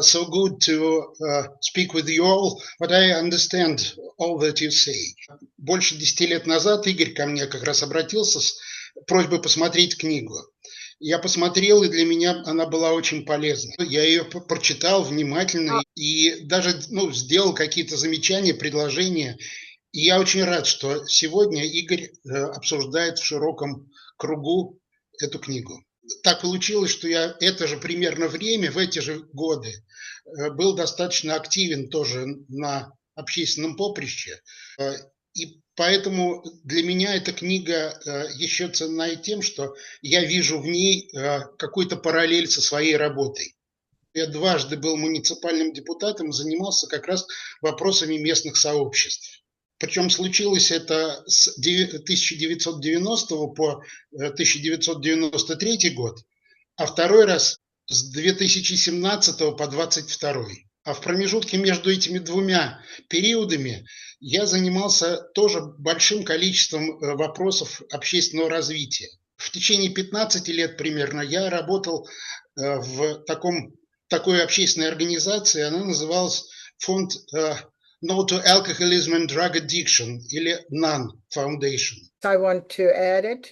so good to speak with you all, but I understand all that you say. Больше 10 лет назад Игорь ко мне как раз обратился с просьбой посмотреть книгу. Я посмотрел, и для меня она была очень полезна. Я ее прочитал внимательно и даже сделал какие-то замечания, предложения. И я очень рад, что сегодня Игорь обсуждает в широком кругу эту книгу. Так получилось, что я это же примерно время, в эти же годы, был достаточно активен тоже на общественном поприще. И поэтому для меня эта книга еще ценна и тем, что я вижу в ней какую-то параллель со своей работой. Я дважды был муниципальным депутатом и занимался как раз вопросами местных сообществ. Причем случилось это с 1990 по 1993 год, а второй раз с 2017 по 2022. А в промежутке между этими двумя периодами я занимался тоже большим количеством вопросов общественного развития. В течение 15 лет примерно я работал в такой общественной организации, она называлась фонд No to Alcoholism and Drug Addiction, или NAN Foundation. I want to add it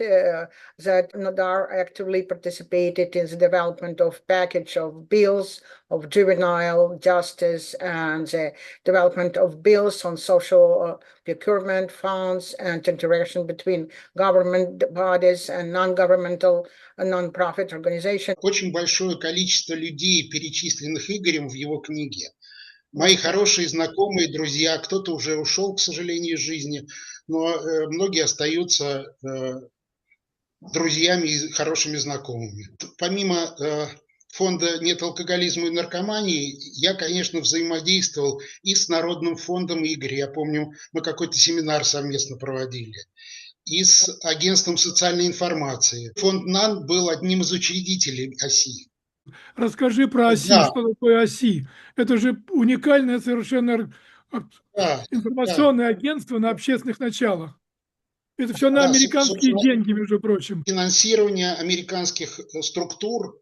that Nodar actively participated in the development of package of bills of juvenile justice and the development of bills on social procurement funds and interaction between government bodies and non-governmental non-profit organizations. Очень большое количество людей, перечисленных Игорем в его книге. Мои хорошие знакомые, друзья, кто-то уже ушел, к сожалению, из жизни, но многие остаются друзьями и хорошими знакомыми. Помимо фонда «Нет алкоголизма и наркомании», я, конечно, взаимодействовал и с Народным фондом Игоря. Я помню, мы какой-то семинар совместно проводили. И с агентством социальной информации. Фонд НАН был одним из учредителей ОСИ. Расскажи про ОСИ, да. Что такое ОСИ? Это же уникальное совершенно информационное агентство на общественных началах. Это все на Да, американские собственно, деньги, между прочим. финансирование американских структур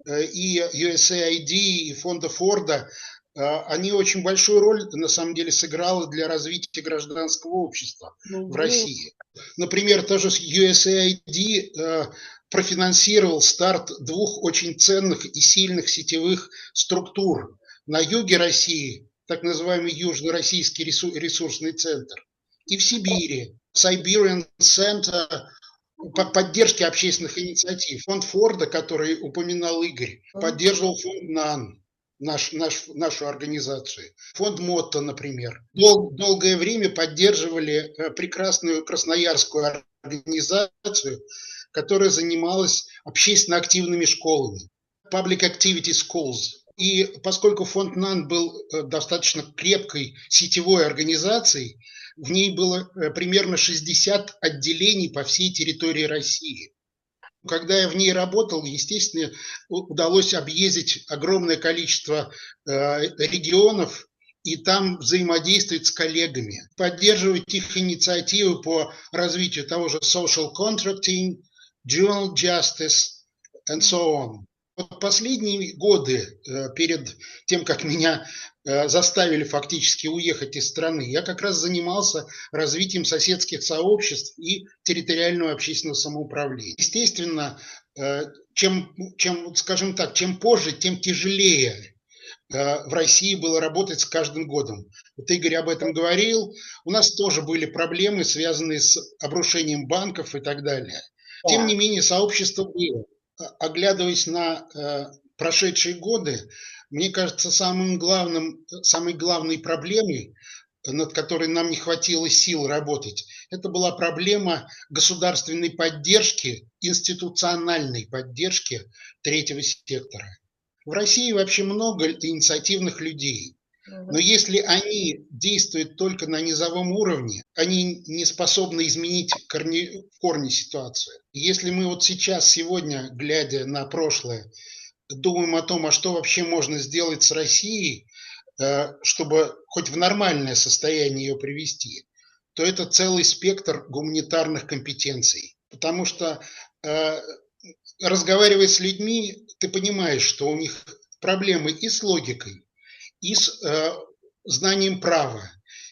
и USAID, и фонда Форда, они очень большую роль, на самом деле, сыграли для развития гражданского общества в России. Например, тоже USAID профинансировал старт двух очень ценных и сильных сетевых структур на юге России, так называемый Южно-Российский ресурсный центр, и в Сибири, Siberian Center по поддержке общественных инициатив. Фонд Форда, который упоминал Игорь, поддерживал фонд НАН, нашу организацию. Фонд МОТТО, например. Долгое время поддерживали прекрасную красноярскую организацию, которая занималась общественно активными школами. Public Activity Schools. И поскольку фонд НАН был достаточно крепкой сетевой организацией, в ней было примерно 60 отделений по всей территории России. Когда я в ней работал, естественно, удалось объездить огромное количество регионов и там взаимодействовать с коллегами, поддерживать их инициативы по развитию того же social contracting, juvenile justice and so on. Вот последние годы, перед тем, как меня заставили фактически уехать из страны, я как раз занимался развитием соседских сообществ и территориального общественного самоуправления. Естественно, чем, скажем так, чем позже, тем тяжелее в России было работать с каждым годом. Вот Игорь об этом говорил. У нас тоже были проблемы, связанные с обрушением банков и так далее. Тем не менее, сообщество было. Оглядываясь на прошедшие годы, мне кажется, самой главной проблемой, над которой нам не хватило сил работать, это была проблема государственной поддержки, институциональной поддержки третьего сектора. В России вообще много инициативных людей, но если они действуют только на низовом уровне, они не способны изменить в корне ситуацию. Если мы вот сейчас, сегодня, глядя на прошлое, думаем о том, а что вообще можно сделать с Россией, чтобы хоть в нормальное состояние ее привести, то это целый спектр гуманитарных компетенций. Потому что, разговаривая с людьми, ты понимаешь, что у них проблемы и с логикой, и с знанием права,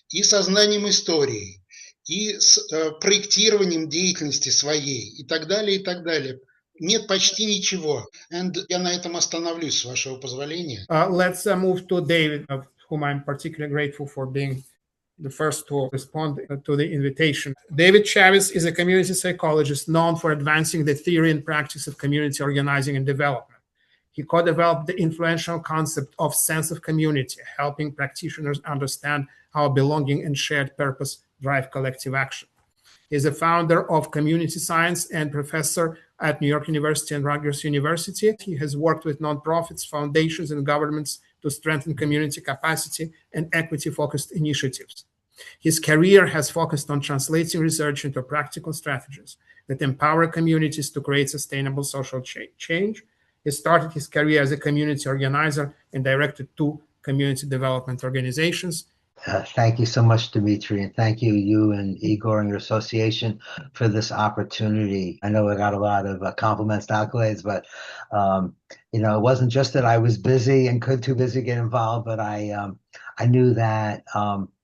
и со знанием истории, и с проектированием деятельности своей, и так далее, и так далее. Нет почти ничего. И я на этом остановлюсь, с вашего позволения. Let's move to David, of whom I'm particularly grateful for being the first to respond to the invitation. David Chavez is a community psychologist known for advancing the theory and practice of community organizing and development. He co-developed the influential concept of sense of community, helping practitioners understand how belonging and shared purpose drive collective action. He is a founder of community science and professor at New York University and Rutgers University. He has worked with nonprofits, foundations, and governments to strengthen community capacity and equity-focused initiatives. His career has focused on translating research into practical strategies that empower communities to create sustainable social change. He started his career as a community organizer and directed two community development organizations. Thank you so much, Dmitri, and thank you and Igor and your association for this opportunity. I know I got a lot of compliments, accolades, but it wasn't just that I was busy and too busy to get involved, but I knew that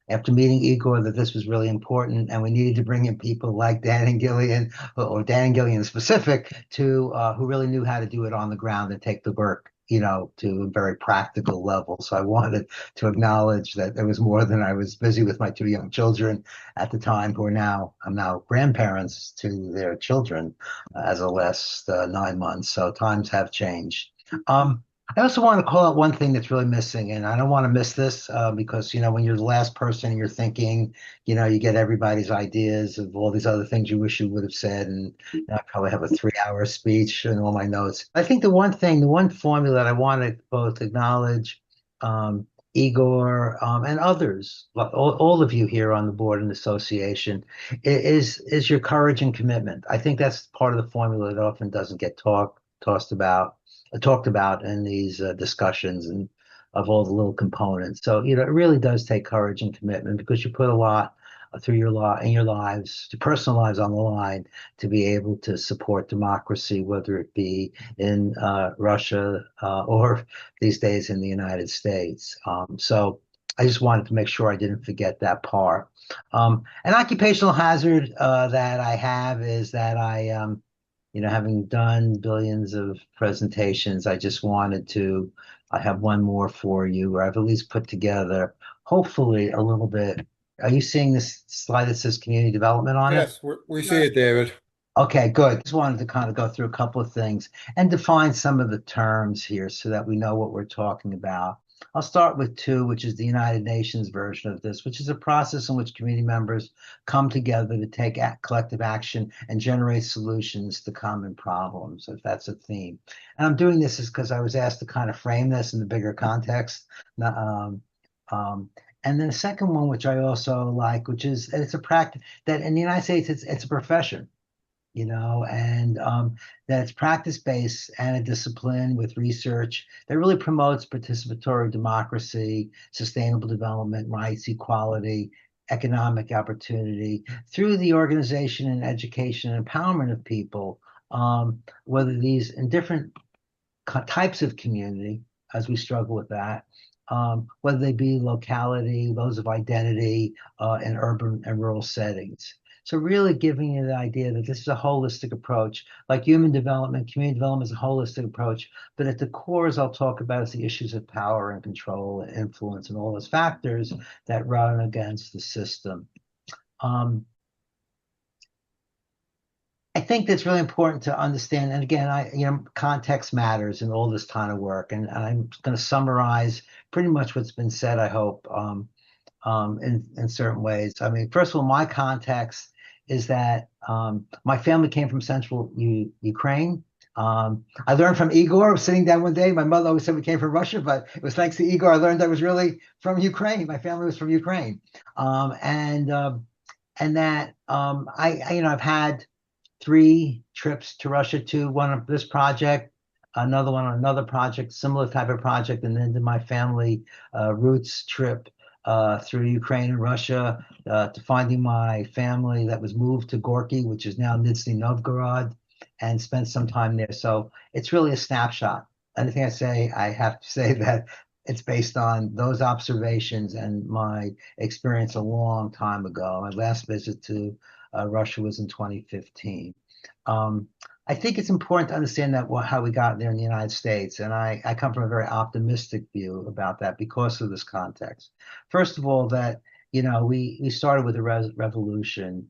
after meeting Igor that this was really important, and we needed to bring in people like Dan and Gillian, or Dan and Gillian in specific, who really knew how to do it on the ground and take the work to a very practical level. So I wanted to acknowledge that there was more than I was busy with my two young children at the time, who I'm now grandparents to their children as of last 9 months. So times have changed. I also want to call out one thing that's really missing, and I don't want to miss this because, when you're the last person and you're thinking, you get everybody's ideas of all these other things you wish you would have said, and I probably have a 3-hour speech and all my notes. I think the one formula that I want to both acknowledge Igor and others, all of you here on the board and association, is your courage and commitment. I think that's part of the formula that often doesn't get talked about in these discussions and of all the little components. So, it really does take courage and commitment, because you put a lot through your lives, your personal lives on the line, to be able to support democracy, whether it be in Russia or these days in the United States. So I just wanted to make sure I didn't forget that part. An occupational hazard that I have is that having done billions of presentations, I just wanted to, I have one more for you, where I've at least put together, hopefully a little bit. Are you seeing this slide that says community development on it? Yes, we see it, David. Okay, good. Just wanted to kind of go through a couple of things and define some of the terms here so that we know what we're talking about. I'll start with 2, which is the United Nations version of this, which is a process in which community members come together to take collective action and generate solutions to common problems, if that's a theme. And I'm doing this because I was asked to kind of frame this in the bigger context. And then the second one, which I also like, which is, it's a practice that in the United States, it's a profession. And that it's practice-based and a discipline with research that really promotes participatory democracy, sustainable development, rights, equality, economic opportunity through the organization and education and empowerment of people, whether these in different types of community, as we struggle with that, whether they be locality, those of identity, in urban and rural settings. So really giving you the idea that this is a holistic approach, like human development, community development is a holistic approach, but at the core, as I'll talk about, is the issues of power and control and influence and all those factors that run against the system. I think that's really important to understand. And again, context matters in all this kind of work. And I'm going to summarize pretty much what's been said, I hope, in certain ways. I mean, first of all, my context is that my family came from central Ukraine. I learned from Igor. I was sitting down one day. My mother always said we came from Russia, but it was thanks to Igor I learned I was really from Ukraine. My family was from Ukraine, and that I've had 3 trips to Russia, one on this project, another one on another project, similar type of project, and then to my family roots trip through Ukraine and Russia, to finding my family that was moved to Gorky, which is now Nizhny Novgorod, and spent some time there. So it's really a snapshot. Anything I say, I have to say that it's based on those observations and my experience a long time ago. My last visit to Russia was in 2015. I think it's important to understand that how we got there in the United States, and I come from a very optimistic view about that because of this context. First of all, that we started with a revolution,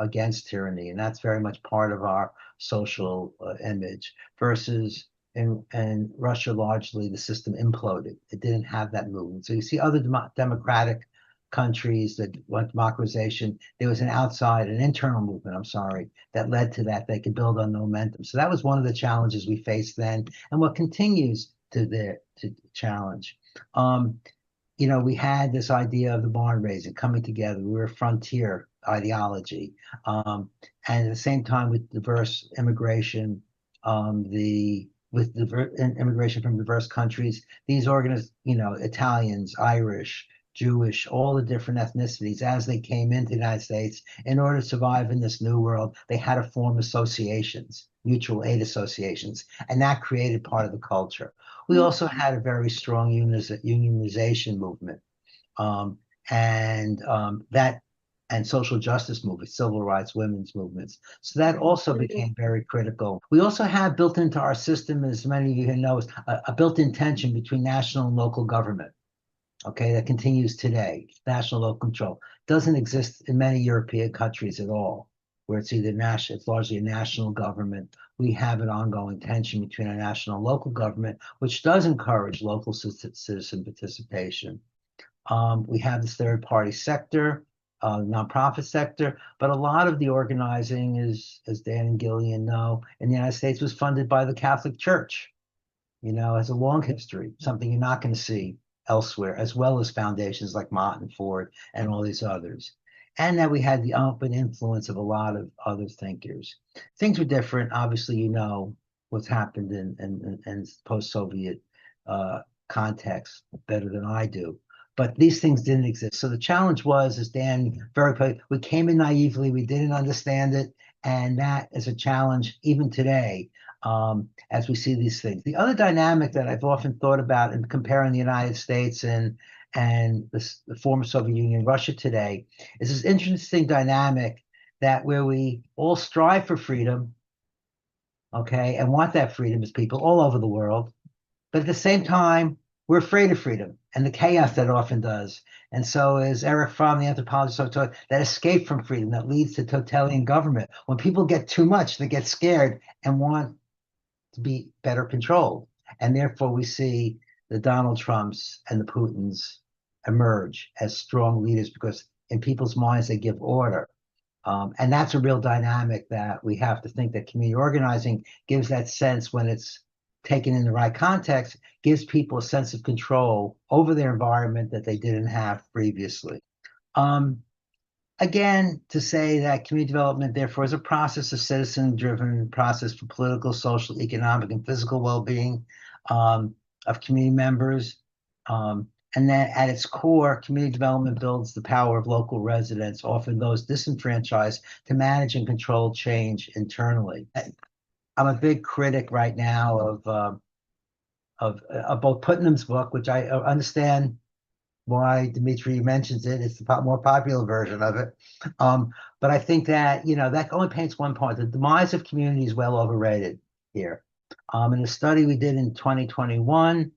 against tyranny, and that's very much part of our social image. Versus in Russia, largely the system imploded; it didn't have that movement. So you see other democratic countries that want democratization, there was an internal movement, that led to that. They could build on the momentum. So that was one of the challenges we faced then, and what continues to challenge. We had this idea of the barn raising, coming together. We were a frontier ideology. And at the same time, with diverse immigration, immigration from diverse countries, these Italians, Irish, Jewish, all the different ethnicities, as they came into the United States, in order to survive in this new world, they had to form associations, mutual aid associations, and that created part of the culture. We also had a very strong unionization movement, and social justice movements, civil rights, women's movements. So that also became very critical. We also have built into our system, as many of you know, a built-in tension between national and local government. Okay, that continues today. National local control doesn't exist in many European countries at all, where it's largely a national government. We have an ongoing tension between a national and local government, which does encourage local citizen participation. We have this third-party sector, nonprofit sector, but a lot of the organizing is, as Dan and Gillian know, in the United States was funded by the Catholic Church. Has a long history, something you're not going to see elsewhere, as well as foundations like Mott and Ford and all these others. And that we had the open influence of a lot of other thinkers. Things were different. Obviously, what's happened in post-Soviet context better than I do. but these things didn't exist. So the challenge was, as Dan we came in naively, we didn't understand it, and that is a challenge even today as we see these things. The other dynamic that I've often thought about in comparing the United States and the former Soviet Union, Russia today, is this interesting dynamic that where we all strive for freedom, okay, and want that freedom as people all over the world, but at the same time, we're afraid of freedom and the chaos that it often does. And so as Eric Fromm, the anthropologist, taught, that escape from freedom that leads to totalitarian government. When people get too much, they get scared and want to be better controlled. And therefore we see the Donald Trumps and the Putins emerge as strong leaders because in people's minds, they give order. And that's a real dynamic that we have to think that community organizing gives that sense when it's taken in the right context, gives people a sense of control over their environment that they didn't have previously. Again, to say that community development, therefore, is a process, a citizen-driven process for political, social, economic, and physical well-being of community members. And that at its core, community development builds the power of local residents, often those disenfranchised, to manage and control change internally. I'm a big critic right now of both Putnam's book, which I understand why Dmitri mentions it. It's the more popular version of it. But I think that, that only paints one point. The demise of community is well overrated here. In a study we did in 2021,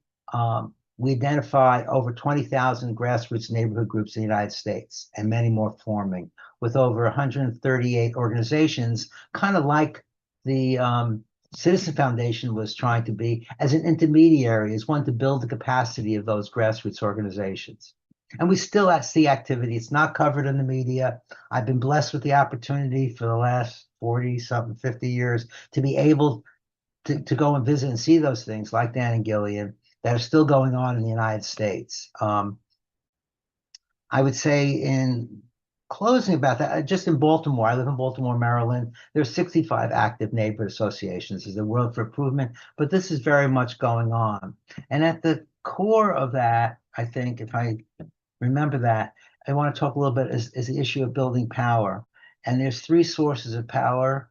we identified over 20,000 grassroots neighborhood groups in the United States and many more forming, with over 138 organizations, kind of like the Citizen Foundation was trying to be as an intermediary, as one to build the capacity of those grassroots organizations. And we still see activity. It's not covered in the media. I've been blessed with the opportunity for the last 40-something, 50 years to be able to go and visit and see those things like Dan and Gillian that are still going on in the United States. I would say in closing about that, just in Baltimore, I live in Baltimore, Maryland, there's 65 active neighborhood associations. There's a World for Improvement, but this is very much going on. And at the core of that, I think, if I remember that, I want to talk a little bit is the issue of building power. And there's three sources of power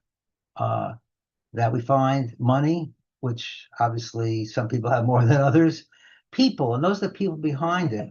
that we find: money, which obviously some people have more than others, people, and those are the people behind it.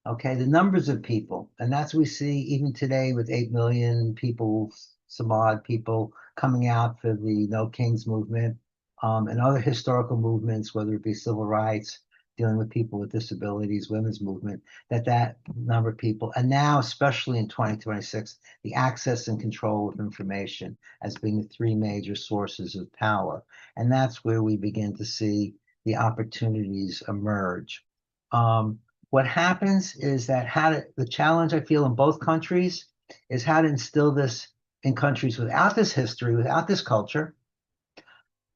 Okay, the numbers of people, and that's what we see even today with 8 million people, some odd people coming out for the No Kings movement and other historical movements, whether it be civil rights, dealing with people with disabilities, women's movement, that number of people, and now especially in 2026, the access and control of information as being the three major sources of power. And that's where we begin to see the opportunities emerge. What happens is that the challenge I feel in both countries is how to instill this in countries without this history, without this culture,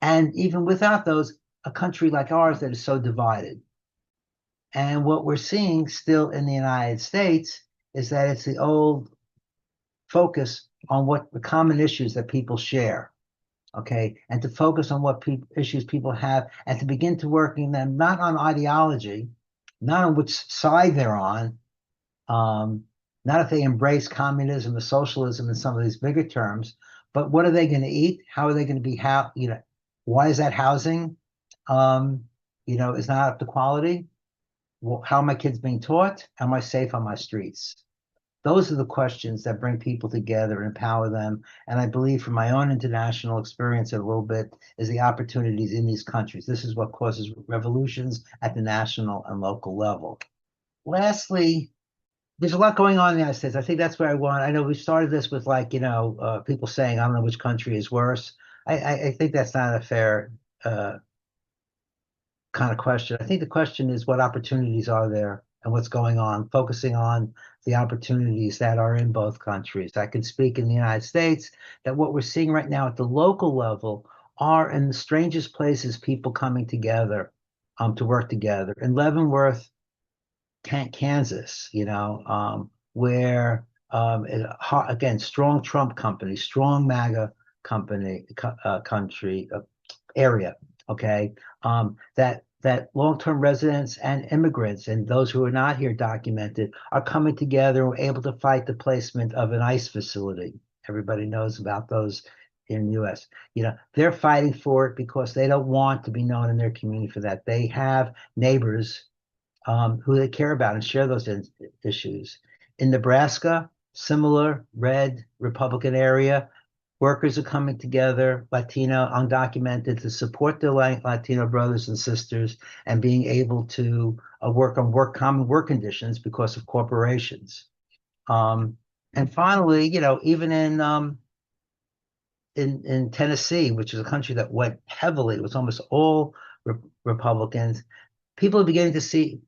and even without those, a country like ours that is so divided. And what we're seeing still in the United States is that it's the old focus on what the common issues that people share, okay, and to focus on what issues people have and to begin to work in them, not on ideology, not on which side they're on, not if they embrace communism or socialism in some of these bigger terms, but what are they going to eat? How are they going to be, why is that housing, is not up to quality? Well, how are my kids being taught? Am I safe on my streets? Those are the questions that bring people together and empower them. And I believe from my own international experience a little bit is the opportunities in these countries. This is what causes revolutions at the national and local level. Lastly, there's a lot going on in the United States. I think that's where I know we started this with people saying, I don't know which country is worse. I think that's not a fair kind of question. I think the question is what opportunities are there and what's going on, focusing on the opportunities that are in both countries. I can speak in the United States that what we're seeing right now at the local level are in the strangest places people coming together to work together. In Leavenworth, Kansas, where, again, strong Trump company, strong MAGA country area, okay, that that long-term residents and immigrants and those who are not here documented are coming together and were able to fight the placement of an ICE facility. Everybody knows about those in the US. They're fighting for it because they don't want to be known in their community for that. They have neighbors who they care about and share those issues. In Nebraska, similar red Republican area, workers are coming together, Latino, undocumented, to support their Latino brothers and sisters and being able to work on common work conditions because of corporations. And finally, even in Tennessee, which is a country that went heavily, it was almost all Republicans, people are beginning to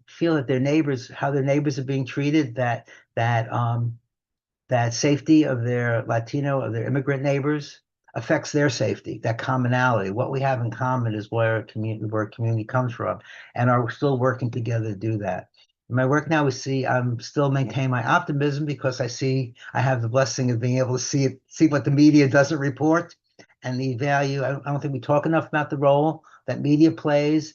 feel that how their neighbors are being treated, that safety of their Latino, of their immigrant neighbors affects their safety, that commonality. What we have in common is where community comes from, and are still working together to do that. In my work now, I'm still maintaining my optimism because I have the blessing of being able to see what the media doesn't report, and the value. I don't think we talk enough about the role that media plays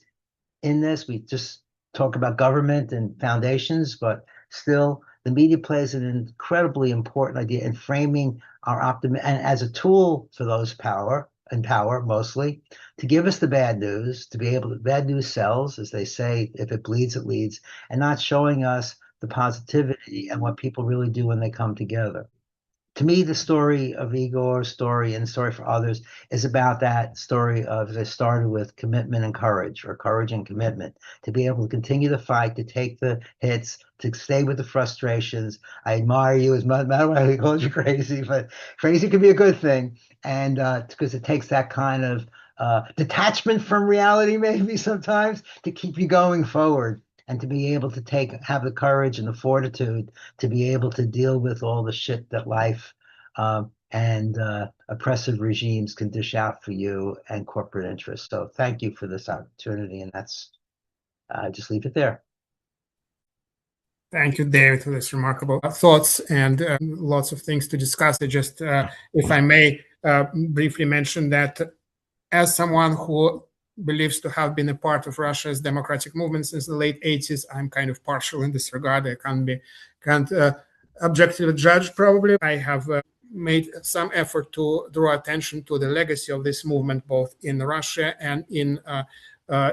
in this. We just talk about government and foundations, but still the media plays an incredibly important idea in framing our optimism and as a tool for those power mostly to give us the bad news, bad news sells, as they say, if it bleeds, it leads, and not showing us the positivity and what people really do when they come together. To me, the story of Igor's story and the story for others is about that story of, as I started with, commitment and courage, or courage and commitment, to be able to continue the fight, to take the hits, to stay with the frustrations. I admire you as much, no matter what I call you crazy, but crazy can be a good thing. And because it takes that kind of detachment from reality, maybe sometimes, to keep you going forward. And to be able to have the courage and the fortitude to be able to deal with all the shit that life and oppressive regimes can dish out for you and corporate interests. So thank you for this opportunity, and just leave it there. Thank you, David, for this remarkable thoughts and lots of things to discuss. I just, if I may, briefly mention that as someone who believes to have been a part of Russia's democratic movement since the late 80s, I'm kind of partial in this regard. I can't objectively judge, probably. I have made some effort to draw attention to the legacy of this movement, both in Russia and in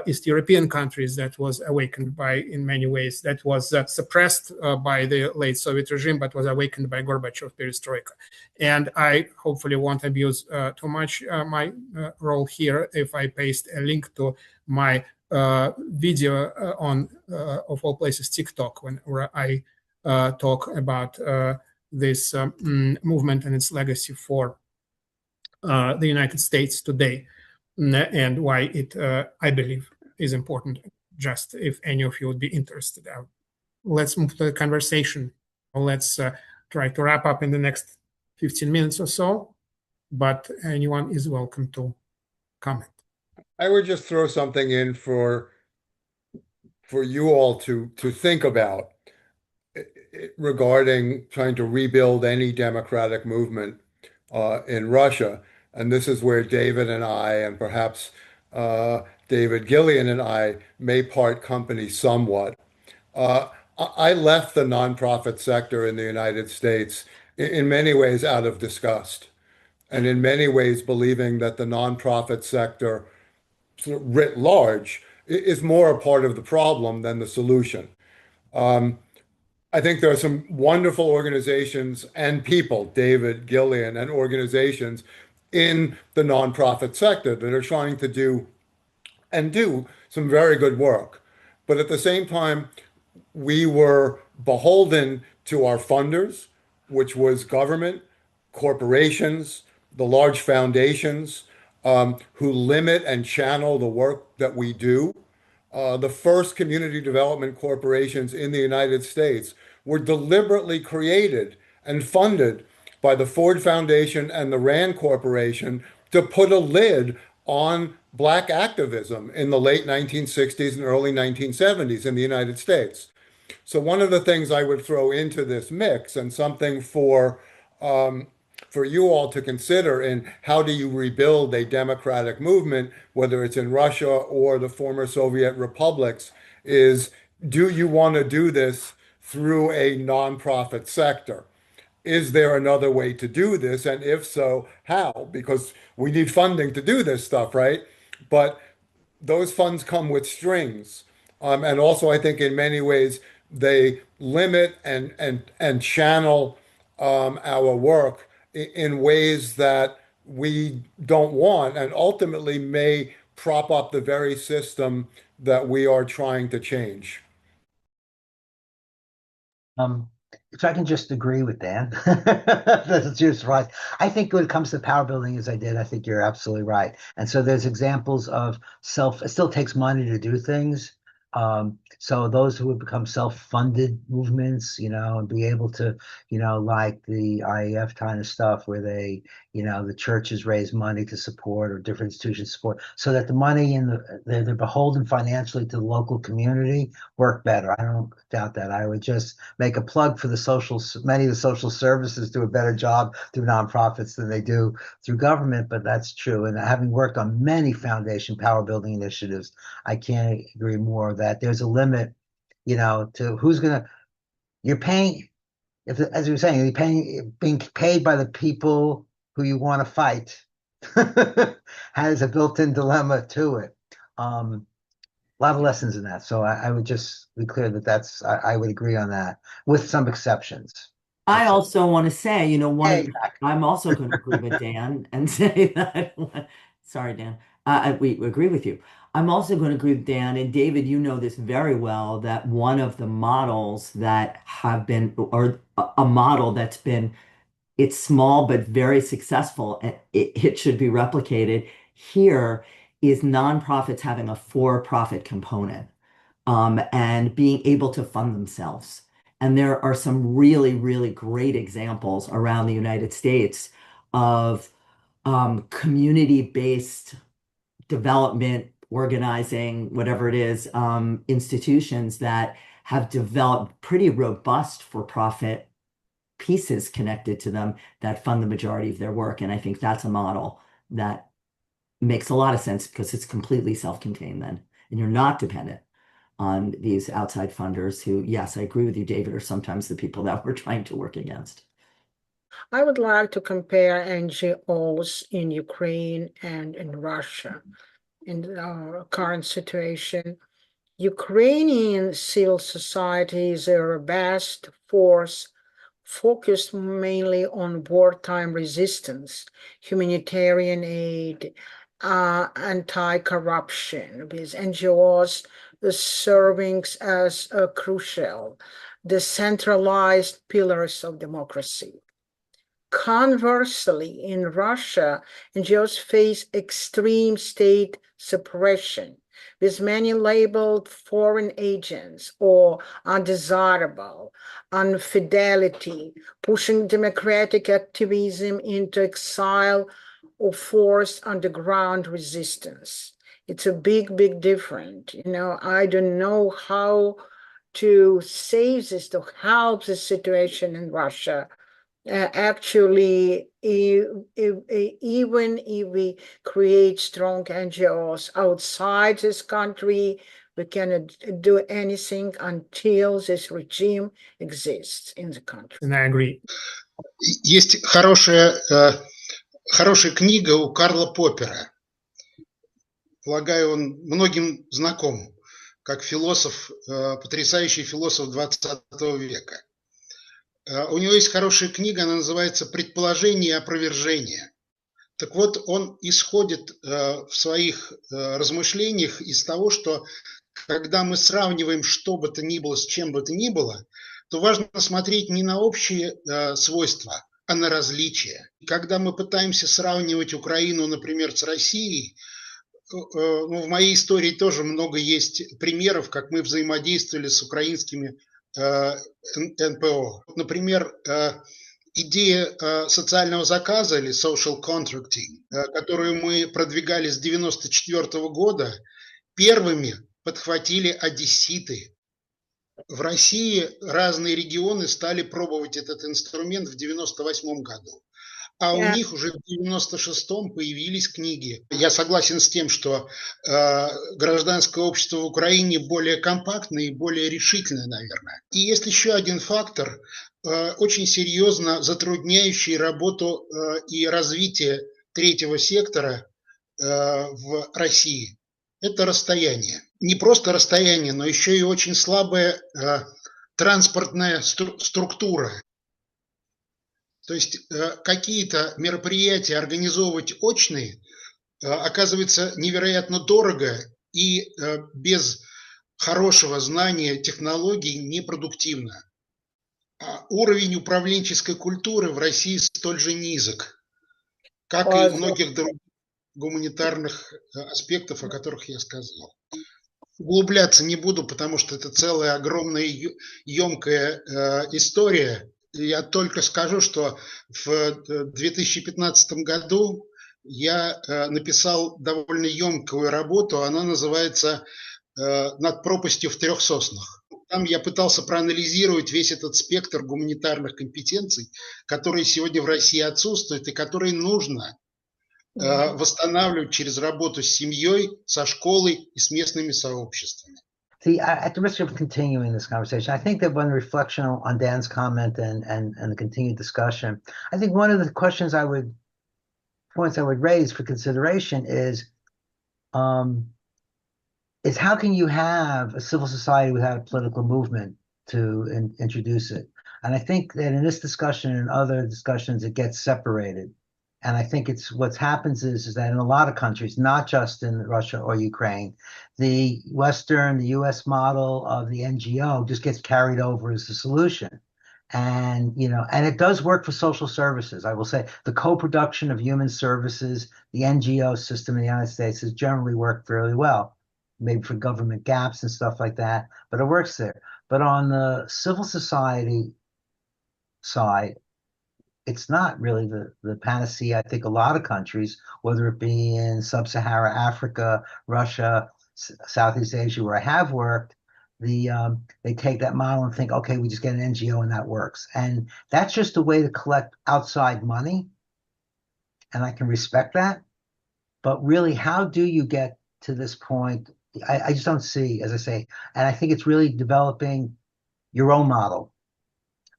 East European countries, that was awakened in many ways, that was suppressed by the late Soviet regime, but was awakened by Gorbachev perestroika. And I hopefully won't abuse too much my role here if I paste a link to my video on, of all places, TikTok, where I talk about this movement and its legacy for the United States today, and why it, I believe, is important, just if any of you would be interested. Let's move to the conversation. Let's try to wrap up in the next 15 minutes or so, but anyone is welcome to comment. I would just throw something in for you all to think about regarding trying to rebuild any democratic movement in Russia. And this is where David and I, and perhaps David, Gillian, and I may part company somewhat. I left the nonprofit sector in the United States in many ways out of disgust, and in many ways believing that the nonprofit sector writ large is more a part of the problem than the solution. I think there are some wonderful organizations and people, David, Gillian, and organizations in the nonprofit sector that are trying to do some very good work. But at the same time, we were beholden to our funders, which was government, corporations, the large foundations, who limit and channel the work that we do. The first community development corporations in the United States were deliberately created and funded by the Ford Foundation and the Rand Corporation to put a lid on Black activism in the late 1960s and early 1970s in the United States. So one of the things I would throw into this mix, and something for for you all to consider in how do you rebuild a democratic movement, whether it's in Russia or the former Soviet republics, is do you want to do this through a nonprofit sector? Is there another way to do this? And if so, how? Because we need funding to do this stuff, right? But those funds come with strings. And also, I think in many ways, they limit and channel our work in ways that we don't want, and ultimately may prop up the very system that we are trying to change. If I can just agree with Dan, that's just right. I think when it comes to power building, as I did, I think you're absolutely right. And so there's examples of it still takes money to do things. So those who have become self-funded movements, and be able to, like the IEF kind of stuff where they, the churches raise money to support or different institutions support, so that the money they're beholden financially to the local community work better. I don't doubt that. I would just make a plug for many of the social services do a better job through nonprofits than they do through government, but that's true. And having worked on many foundation power building initiatives, I can't agree more that there's a limit, to who's you're paying, as you were saying, being paid by the people who you want to fight has a built-in dilemma to it. A lot of lessons in that. So I would just be clear that I would agree on that with some exceptions. I also want to say, I'm also going to agree with Dan and say that, sorry, Dan, we agree with you. I'm also going to agree with Dan and David, you know this very well, that one of the models that have been, or a model that's been, it's small but very successful, and it should be replicated here, is nonprofits having a for-profit component and being able to fund themselves. And there are some really, really great examples around the United States of community-based development, organizing, whatever it is, institutions that have developed pretty robust for-profit pieces connected to them that fund the majority of their work. And I think that's a model that makes a lot of sense because it's completely self-contained then, and you're not dependent on these outside funders who, yes, I agree with you, David, are sometimes the people that we're trying to work against. I would like to compare NGOs in Ukraine and in Russia in our current situation. Ukrainian civil society is a robust force focused mainly on wartime resistance, humanitarian aid, anti-corruption, with NGOs serving as crucial, decentralized pillars of democracy. Conversely, in Russia, NGOs face extreme state suppression, with many labeled foreign agents or undesirable, infidelity, pushing democratic activism into exile or forced underground resistance. It's a big, big difference. I don't know how to save this, to help the situation in Russia. Actually, even if we create strong NGOs outside this country, we cannot do anything until this regime exists in the country. And I agree. Есть хорошая книга у Карла Поппера. Полагаю, он многим знаком, как философ, потрясающий философ 20 века. У него есть хорошая книга, она называется «Предположение и опровержение». Так вот, он исходит в своих размышлениях из того, что когда мы сравниваем что бы то ни было с чем бы то ни было, то важно смотреть не на общие свойства, а на различия. Когда мы пытаемся сравнивать Украину, например, с Россией, в моей истории тоже много есть примеров, как мы взаимодействовали с украинскими НПО. Например, идея социального заказа или social contracting, которую мы продвигали с 1994 года, первыми подхватили одесситы. В России разные регионы стали пробовать этот инструмент в 1998 году. А у них уже в 96-м появились книги. Я согласен с тем, что гражданское общество в Украине более компактное и более решительное, наверное. И есть еще один фактор, очень серьезно затрудняющий работу и развитие третьего сектора в России. Это расстояние. Не просто расстояние, но еще и очень слабая транспортная структура. То есть какие-то мероприятия организовывать очные оказывается невероятно дорого и без хорошего знания технологий непродуктивно. А уровень управленческой культуры в России столь же низок, как и многих других гуманитарных аспектов, о которых я сказал. Углубляться не буду, потому что это целая огромная емкая история. Я только скажу, что в 2015 году я написал довольно емкую работу, она называется «Над пропастью в трех соснах». Там я пытался проанализировать весь этот спектр гуманитарных компетенций, которые сегодня в России отсутствуют и которые нужно восстанавливать через работу с семьей, со школой и с местными сообществами. See, at the risk of continuing this conversation, I think that one reflection on Dan's comment and the continued discussion, I think one of the points I would raise for consideration is how can you have a civil society without a political movement to introduce it? And I think that in this discussion and other discussions, it gets separated. And I think what happens is that in a lot of countries, not just in Russia or Ukraine, the US model of the NGO just gets carried over as the solution. And, and it does work for social services. I will say the co-production of human services, the NGO system in the United States has generally worked fairly well, maybe for government gaps and stuff like that, but it works there. But on the civil society side, it's not really the panacea. I think a lot of countries, whether it be in sub-Saharan Africa, Russia, Southeast Asia, where I have worked, they take that model and think, okay, we just get an NGO and that works. And that's just a way to collect outside money. And I can respect that. But really, how do you get to this point? I just don't see, as I say, and I think it's really developing your own model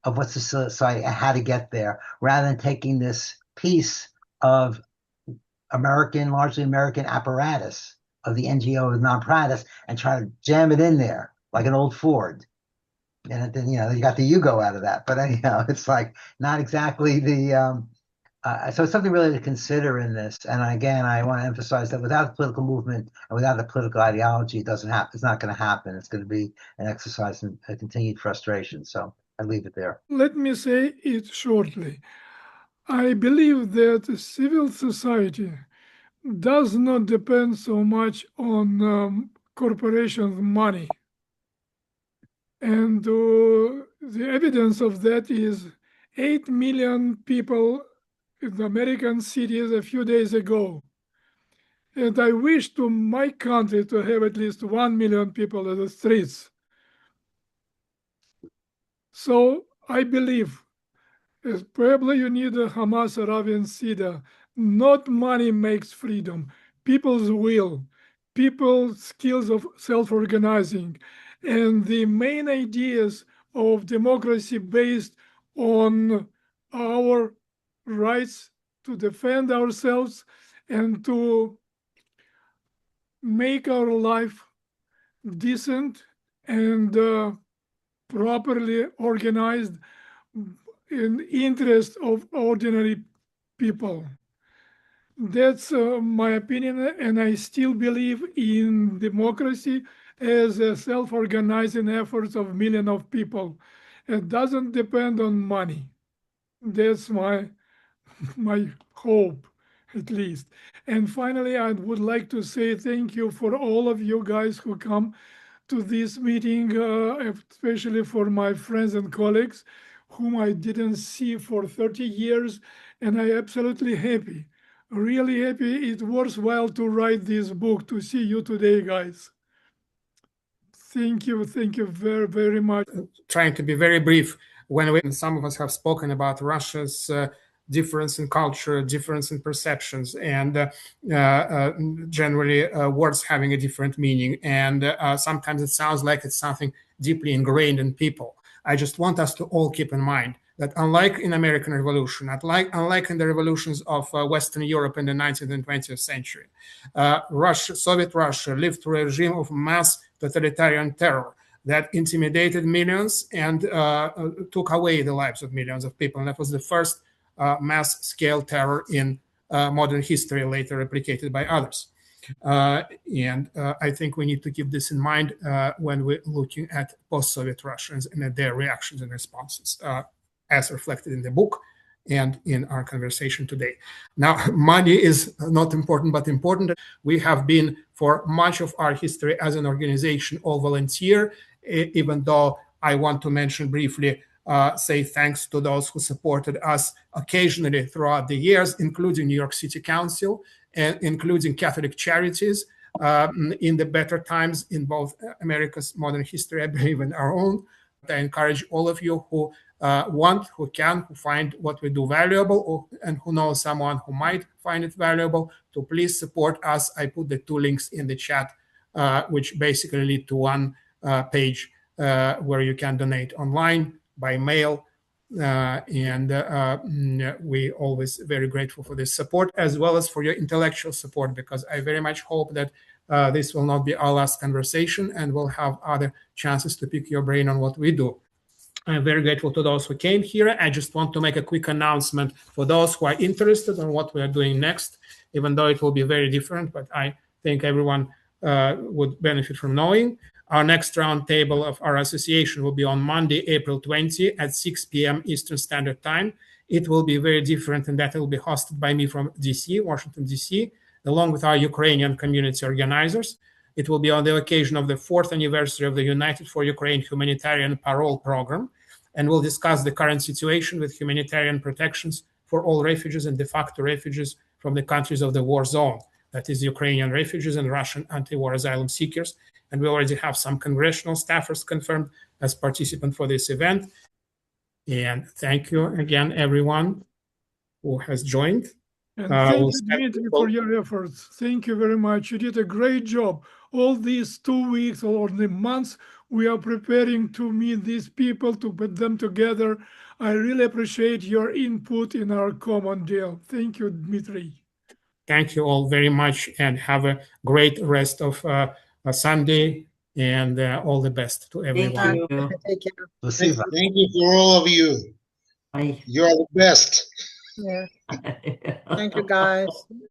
of what's the society and how to get there, rather than taking this piece of largely American apparatus of the NGO and non-profits and try to jam it in there like an old Ford. And then, you got the Yugo out of that. But anyhow, it's like not exactly the, so it's something really to consider in this. And again, I want to emphasize that without the political movement and without the political ideology, it doesn't happen. It's not going to happen. It's going to be an exercise in a continued frustration. So I leave it there. Let me say it shortly. I believe that civil society does not depend so much on corporations' money. And the evidence of that is 8 million people in American cities a few days ago. And I wish to my country to have at least 1 million people in the streets. So I believe, probably you need a Hamas Arabian Sida. Not money makes freedom. People's will, people's skills of self-organizing, and the main ideas of democracy based on our rights to defend ourselves and to make our life decent and properly organized in interest of ordinary people. That's my opinion, and I still believe in democracy as a self-organizing efforts of millions of people. It doesn't depend on money. That's my hope, at least. And finally, I would like to say thank you for all of you guys who come to this meeting, especially for my friends and colleagues whom I didn't see for 30 years, and I'm absolutely happy, really happy. It's worthwhile to write this book, to see you today, guys. Thank you very, very much. Trying to be very brief, when some of us have spoken about Russia's difference in culture, difference in perceptions, and generally words having a different meaning. And sometimes it sounds like it's something deeply ingrained in people. I just want us to all keep in mind that unlike in American Revolution, unlike in the revolutions of Western Europe in the 19th and 20th century, Soviet Russia lived through a regime of mass totalitarian terror that intimidated millions and took away the lives of millions of people. And that was the first mass-scale terror in modern history, later replicated by others. And I think we need to keep this in mind when we're looking at post-Soviet Russians and at their reactions and responses, as reflected in the book and in our conversation today. Now, money is not important, but important. We have been, for much of our history as an organization, all volunteer, even though I want to mention briefly, say thanks to those who supported us occasionally throughout the years, including New York City Council, and including Catholic Charities in the better times in both America's modern history, I believe, and our own. I encourage all of you who want, who can, who find what we do valuable, and who know someone who might find it valuable, to please support us. I put the 2 links in the chat, which basically lead to one page where you can donate online, by mail, and we always very grateful for this support, as well as for your intellectual support, because I very much hope that this will not be our last conversation, and we'll have other chances to pick your brain on what we do. I'm very grateful to those who came here. I just want to make a quick announcement for those who are interested in what we are doing next, even though it will be very different, but I think everyone would benefit from knowing. Our next roundtable of our association will be on Monday, April 20 at 6 p.m. Eastern Standard Time. It will be very different in that it will be hosted by me from DC, Washington, DC, along with our Ukrainian community organizers. It will be on the occasion of the 4th anniversary of the United for Ukraine Humanitarian Parole Program, and we'll discuss the current situation with humanitarian protections for all refugees and de facto refugees from the countries of the war zone, that is Ukrainian refugees and Russian anti-war asylum seekers. And we already have some congressional staffers confirmed as participants for this event. And thank you again, everyone who has joined. And thank you, Dmitry, for your efforts. Thank you very much. You did a great job. All these 2 weeks or the months we are preparing to meet these people, to put them together. I really appreciate your input in our common deal. Thank you, Dmitry. Thank you all very much, and have a great rest of Sunday, and all the best to everyone. Thank you. Take care. Thank you for all of you. Bye. You are the best. Yeah. Thank you, guys.